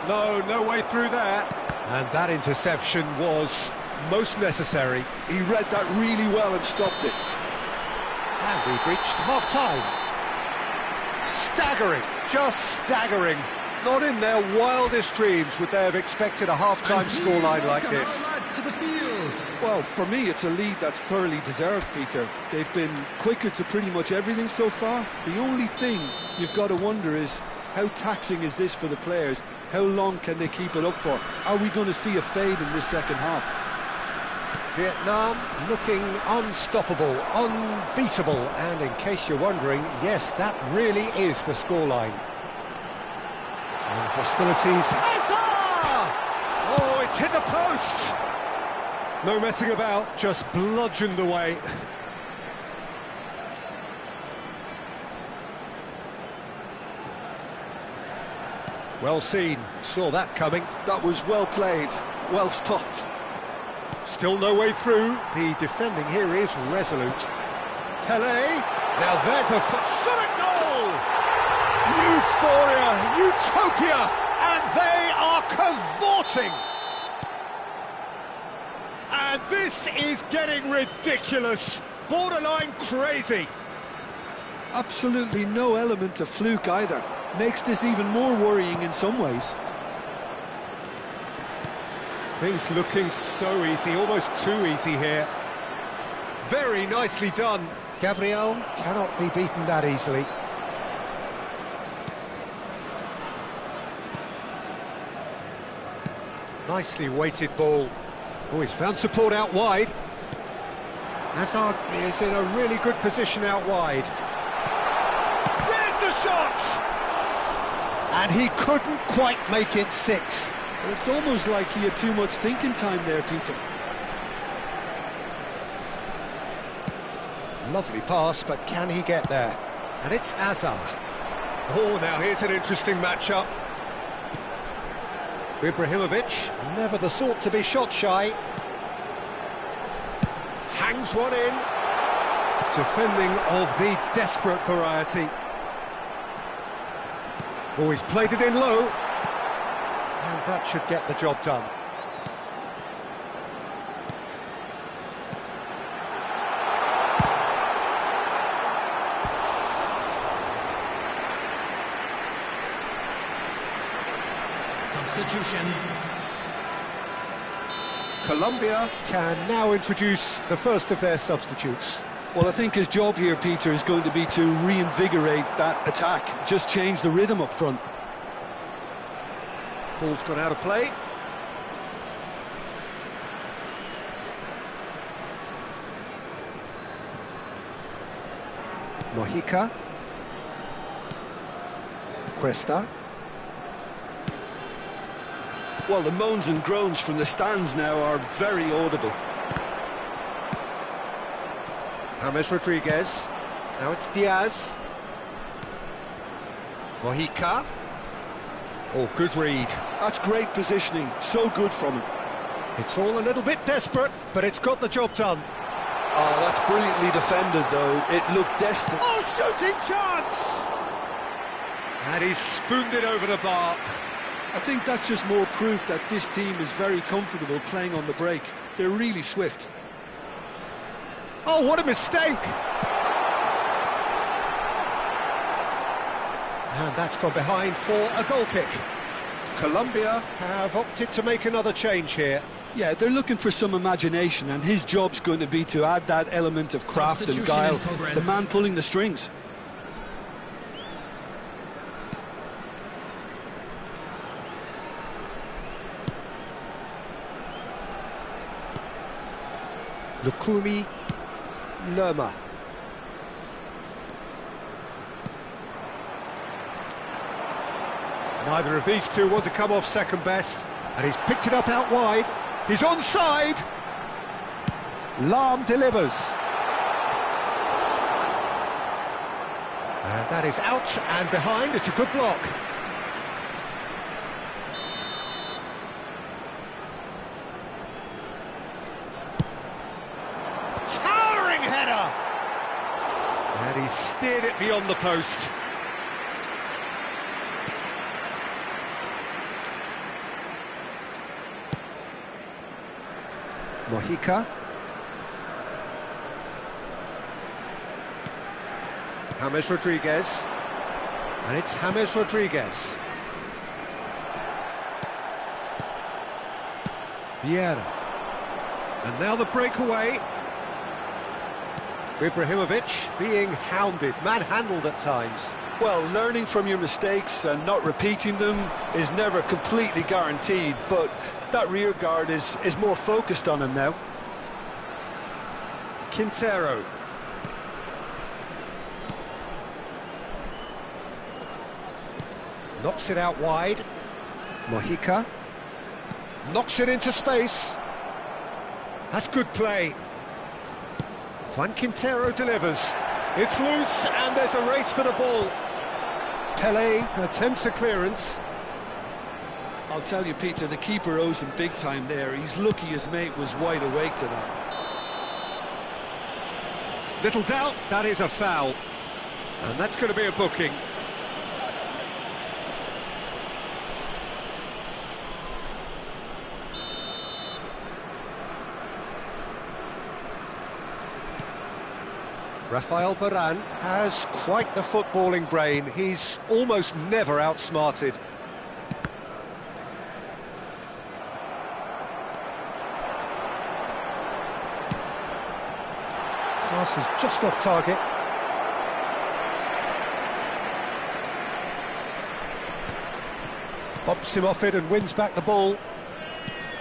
No way through there. And that interception was most necessary. He read that really well and stopped it. And we've reached half-time. Staggering, just staggering. Not in their wildest dreams would they have expected a half-time scoreline like this. To the field. Well, for me, it's a lead that's thoroughly deserved, Peter. They've been quicker to pretty much everything so far. The only thing you've got to wonder is, how taxing is this for the players? How long can they keep it up for? Are we going to see a fade in this second half? Vietnam looking unstoppable, unbeatable, and in case you're wondering, yes, that really is the scoreline. And hostilities. Azar! Oh, it's hit the post! No messing about, just bludgeoned away. Well seen, saw that coming. That was well played, well stopped. Still no way through. The defending here is resolute. Tele. Now there's a shot at goal! Euphoria, utopia, and they are cavorting! And this is getting ridiculous, borderline crazy. Absolutely no element of fluke either. Makes this even more worrying in some ways. Things looking so easy, almost too easy here. Very nicely done. Gabriel cannot be beaten that easily. Nicely weighted ball. Oh, he's found support out wide. Hazard is in a really good position out wide. There's the shot! And he couldn't quite make it 6. It's almost like he had too much thinking time there, Peter. Lovely pass, but can he get there? And it's Hazard. Oh, now here's an interesting matchup. Ibrahimovic, Never the sort to be shot shy. hangs one in. Defending of the desperate variety. Oh, he's played it in low. And that should get the job done. Substitution. Colombia can now introduce the first of their substitutes. Well, I think his job here, Peter, is going to be to reinvigorate that attack. Just change the rhythm up front. Ball's gone out of play. Mojica. Cuesta. Well, the moans and groans from the stands now are very audible. James Rodriguez. Now it's Diaz. Mojica. Oh, good read. That's great positioning, so good from him. It's all a little bit desperate, but it's got the job done. Oh, that's brilliantly defended, though. It looked destined. Oh, shooting chance! And he's spooned it over the bar. I think that's just more proof that this team is very comfortable playing on the break. They're really swift. Oh, what a mistake! And that's gone behind for a goal kick. Colombia have opted to make another change here. Yeah, they're looking for some imagination, and his job's going to be to add that element of craft and guile. The man pulling the strings. Lukumi Lerma. Neither of these two want to come off second best. And he's picked it up out wide. He's onside. Lahm delivers. And that is out and behind. It's a good block. Towering header. And he's steered it beyond the post. Mojica. James Rodriguez. And it's James Rodriguez. Vieira. And now the breakaway. Ibrahimovic being hounded, manhandled at times. Well, learning from your mistakes and not repeating them is never completely guaranteed, but that rear guard is more focused on him now. Quintero. Knocks it out wide. Mojica. Knocks it into space. That's good play. Juan Quintero delivers. It's loose and there's a race for the ball. Pele attempts a clearance. I'll tell you, Peter, the keeper owes him big time there. He's lucky his mate was wide awake to that. Little doubt, that is a foul. And that's going to be a booking. Rafael Varane has quite the footballing brain. He's almost never outsmarted. Pass is just off target. Bumps him off it and wins back the ball.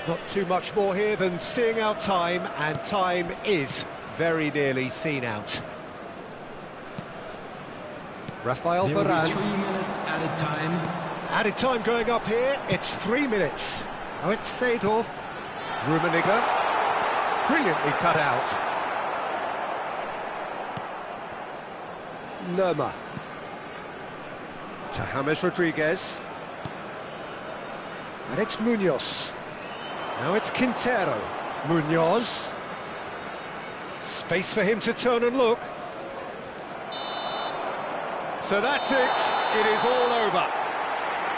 Not too much more here than seeing out time, and time is very nearly seen out. Rafael Varane. 3 minutes added time. Added time going up here, it's 3 minutes. Now it's Seedorf. Rummenigge. Brilliantly cut out. Lerma. To James Rodriguez. And it's Munoz. Now it's Quintero. Munoz. Space for him to turn and look. So that's it, it is all over.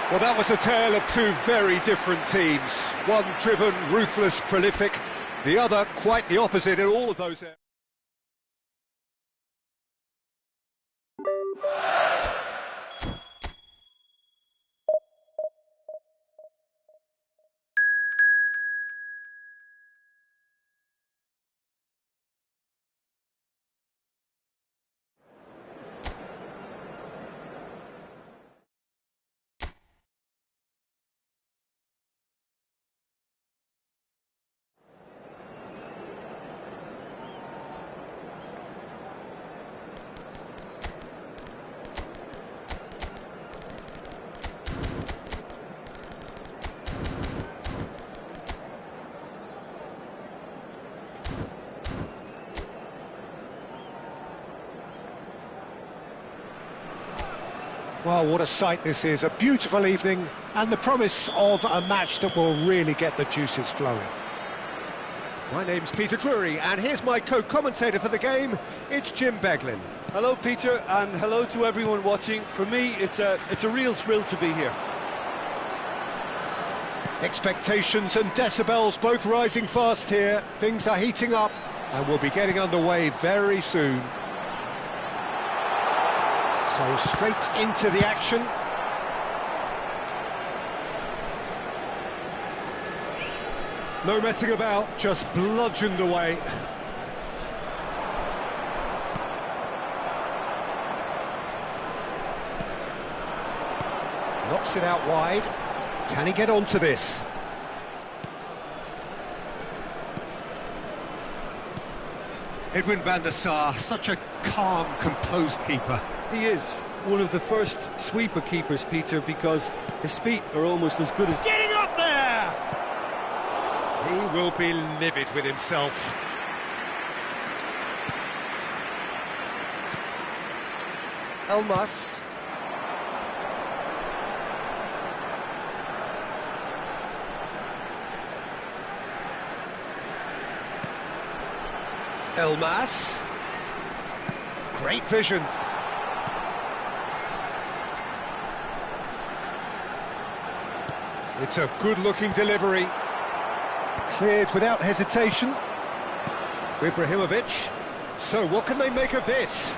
Well, that was a tale of two very different teams. One driven, ruthless, prolific, the other quite the opposite in all of those areas. Well, what a sight this is, a beautiful evening and the promise of a match that will really get the juices flowing. My name's Peter Drury and here's my co-commentator for the game, it's Jim Beglin. Hello, Peter, and hello to everyone watching. For me, it's a real thrill to be here. Expectations and decibels both rising fast here, things are heating up and we'll be getting underway very soon. So straight into the action. No messing about, just bludgeoned away. Knocks it out wide. Can he get onto this? Edwin van der Sar, such a calm, composed keeper. He is one of the first sweeper keepers, Peter, because his feet are almost as good as... Getting up there! He will be livid with himself. Elmas. Elmas. Great vision. It's a good-looking delivery. Cleared without hesitation. Ibrahimovic. So what can they make of this?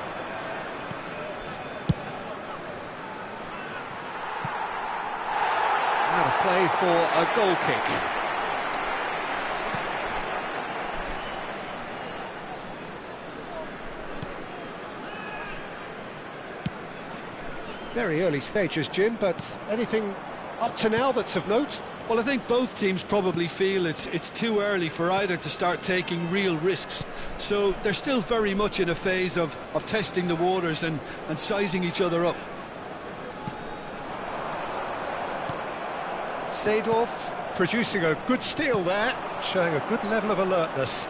Out of play for a goal kick. Very early stages, Jim, but anything up to now that's of note? Well, I think both teams probably feel it's too early for either to start taking real risks. So they're still very much in a phase of testing the waters and sizing each other up. Seedorf producing a good steal there, showing a good level of alertness.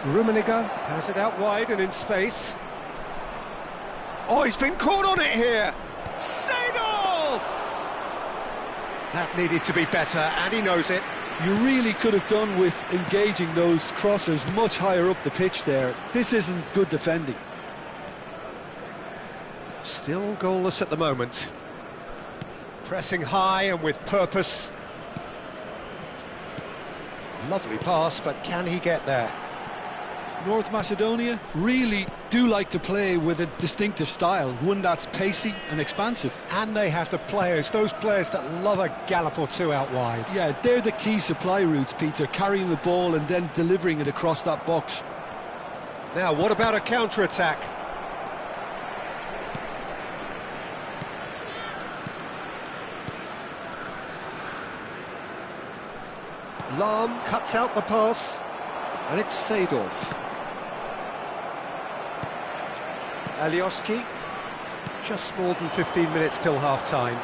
Rummenigge has it out wide and in space. Oh, he's been caught on it here! Seedorf! That needed to be better, and he knows it. You really could have done with engaging those crossers much higher up the pitch there. This isn't good defending. Still goalless at the moment. Pressing high and with purpose. Lovely pass, but can he get there? North Macedonia really do like to play with a distinctive style, one that's pacey and expansive. And they have the players, those players that love a gallop or two out wide. Yeah, they're the key supply routes, Peter, carrying the ball and then delivering it across that box. Now, what about a counter-attack? Lahm cuts out the pass, and it's Seedorf. Alioski, just more than 15 minutes till half-time.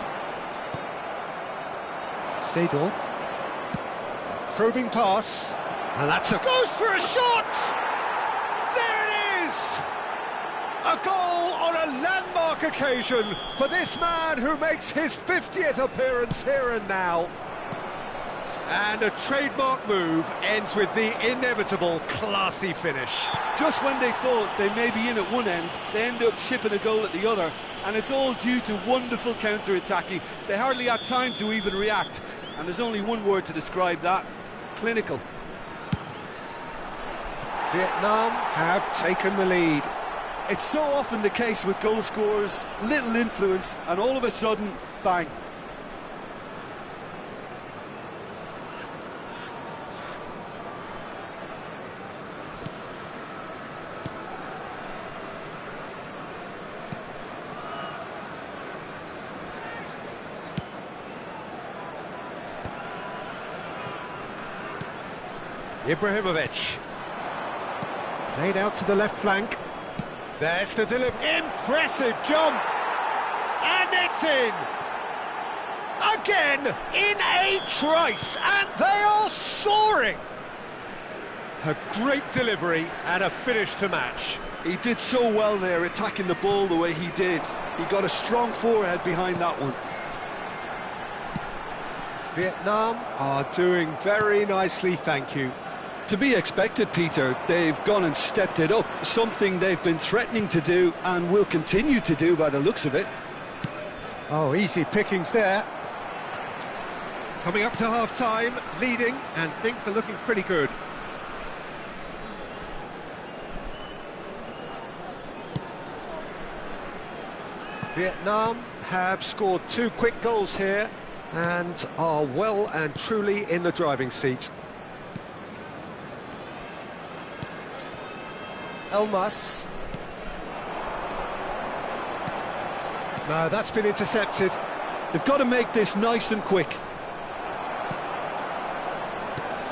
Seedorf, probing pass, and that's a... goes for a shot! There it is! A goal on a landmark occasion for this man who makes his 50th appearance here and now. And a trademark move ends with the inevitable classy finish. Just when they thought they may be in at one end, they end up shipping a goal at the other, and it's all due to wonderful counter-attacking. They hardly had time to even react, and there's only one word to describe that: clinical. Vietnam have taken the lead. It's so often the case with goal scorers, little influence, and all of a sudden, bang. Ibrahimovic. Played out to the left flank. There's the delivery. Impressive jump! And it's in! Again, in a trice, and they are soaring! A great delivery and a finish to match. He did so well there, attacking the ball the way he did. He got a strong forehead behind that one. Vietnam are doing very nicely, thank you. To be expected, Peter. They've gone and stepped it up, something they've been threatening to do and will continue to do by the looks of it. Oh, easy pickings there. Coming up to half-time, leading, and things are looking pretty good. Vietnam have scored 2 quick goals here and are well and truly in the driving seat. Elmas. No, that's been intercepted. They've got to make this nice and quick.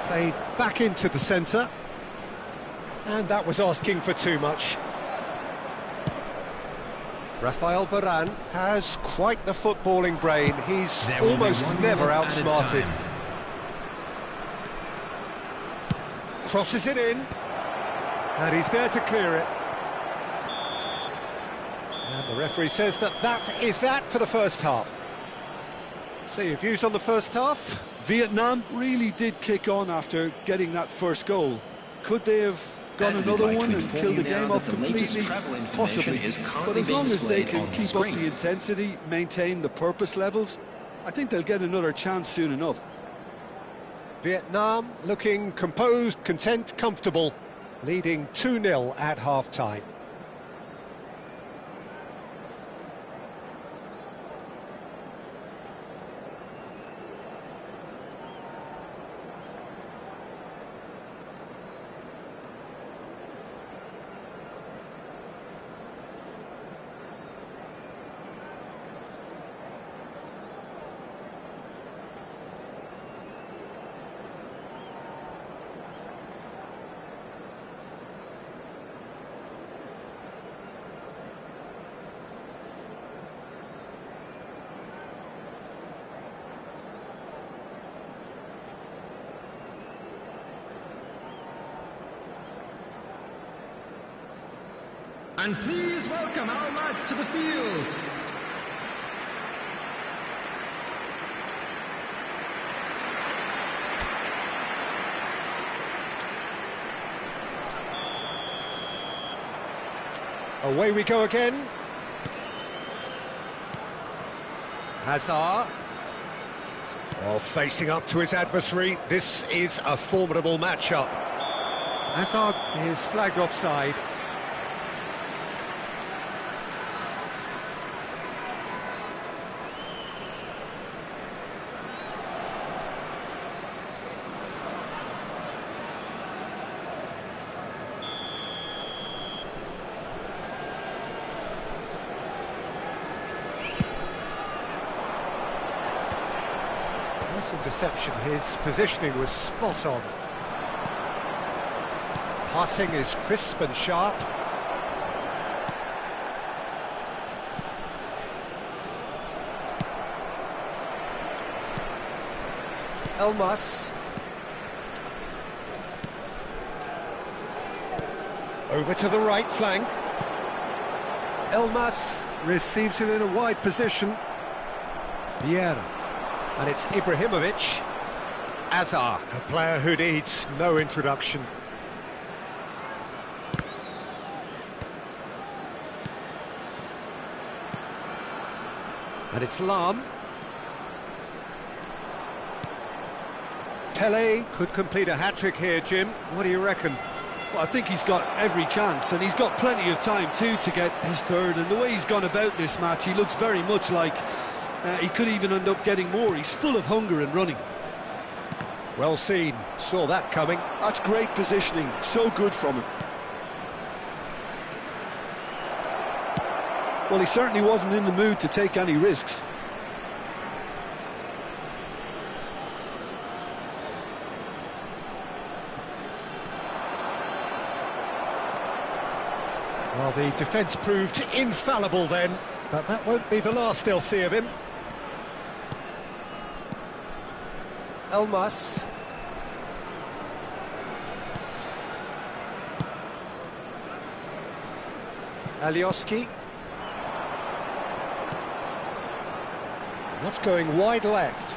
Played back into the centre. And that was asking for too much. Rafael Varane has quite the footballing brain. He's almost never outsmarted. Crosses it in. And he's there to clear it. And the referee says that is that for the first half. So your views on the first half? Vietnam really did kick on after getting that first goal. Could they have gone another one and killed the game off completely? Possibly. But as long as they can keep up the intensity, maintain the purpose levels, I think they'll get another chance soon enough. Vietnam looking composed, content, comfortable, leading 2-0 at half-time. And please welcome our lads to the field. Away we go again. Hazard. Well, facing up to his adversary, this is a formidable matchup. Hazard is flagged offside. Nice interception, his positioning was spot on. Passing is crisp and sharp. Elmas. Over to the right flank. Elmas receives it in a wide position. Vieira. And it's Ibrahimovic. Azar, a player who needs no introduction. And it's Lahm. Pele could complete a hat-trick here, Jim. What do you reckon? Well, I think he's got every chance, and he's got plenty of time too to get his third. And the way he's gone about this match, he looks very much like he could even end up getting more. He's full of hunger and running. Well seen, saw that coming. That's great positioning, so good from him. Well, he certainly wasn't in the mood to take any risks. Well, the defence proved infallible then, but that won't be the last they'll see of him. Elmas. Alioski. That's going wide left.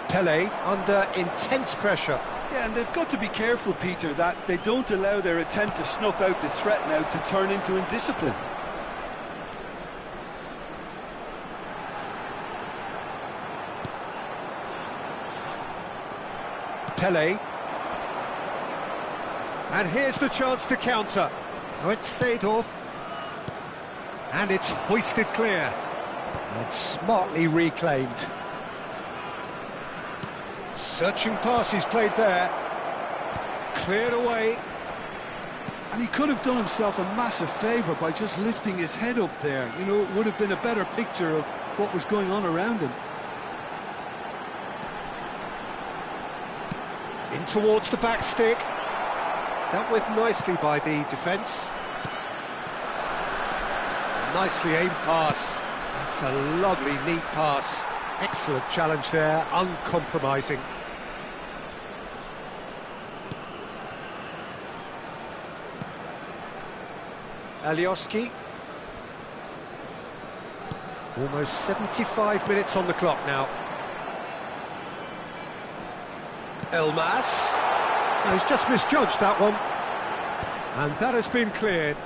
Pele under intense pressure. Yeah, and they've got to be careful, Peter, that they don't allow their attempt to snuff out the threat now to turn into indiscipline. Pele. And here's the chance to counter. Oh, it's Seedorf. And it's hoisted clear. And smartly reclaimed. Searching pass he's played there. Cleared away. And he could have done himself a massive favour by just lifting his head up there. You know, it would have been a better picture of what was going on around him. In towards the back stick. Dealt with nicely by the defence. Nicely aimed pass. That's a lovely, neat pass. Excellent challenge there, uncompromising. Alioski. Almost 75 minutes on the clock now. Elmas. No, he's just misjudged that one. And that has been cleared.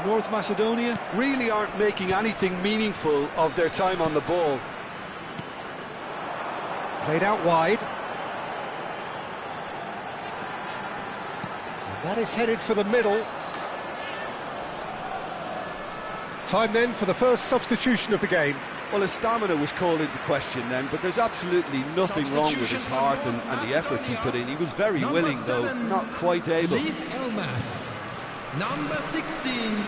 North Macedonia really aren't making anything meaningful of their time on the ball. Played out wide. And that is headed for the middle. Time then for the first substitution of the game. Well, his stamina was called into question then, but there's absolutely nothing wrong with his heart and the efforts he put in. He was very willing, though, not quite able. Leif Elmas. Number 16,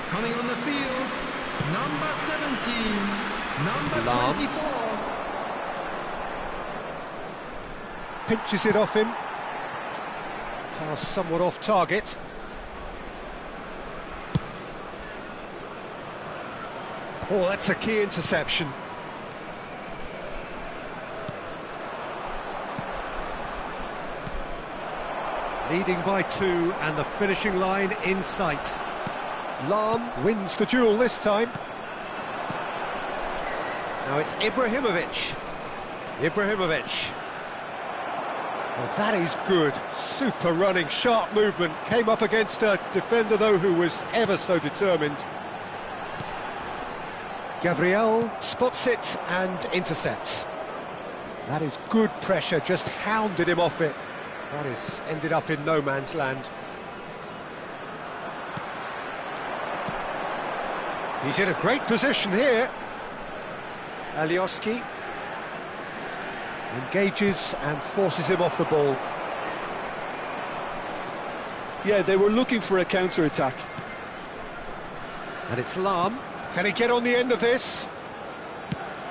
coming on the field, number 17, number Lahm. 24. Pinches it off him. Pass somewhat off target. Oh, that's a key interception. Leading by 2 and the finishing line in sight. Lahm wins the duel this time. Now it's Ibrahimovic. Ibrahimovic. Well, that is good. Super running, sharp movement. Came up against a defender, though, who was ever so determined. Gabriel spots it and intercepts. That is good pressure, just hounded him off it. That is ended up in no man's land. He's in a great position here. Alioski engages and forces him off the ball. Yeah, they were looking for a counter-attack. And it's Lahm. Can he get on the end of this?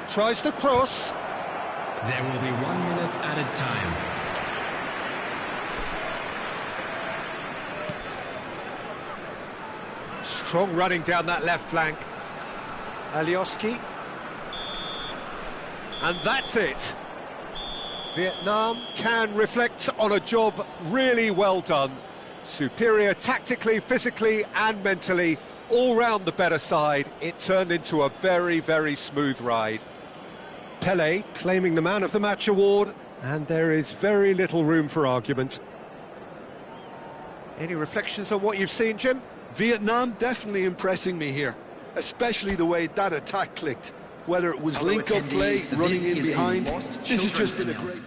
Tries the cross. There will be 1 minute added time. Strong running down that left flank. Alioski. And that's it. Vietnam can reflect on a job really well done. Superior tactically, physically and mentally, all round the better side. It turned into a very, very smooth ride. Pelé claiming the Man of the Match award, and there is very little room for argument. Any reflections on what you've seen, Jim? Vietnam definitely impressing me here, especially the way that attack clicked. Whether it was link-up play, running in behind, this has just been a great...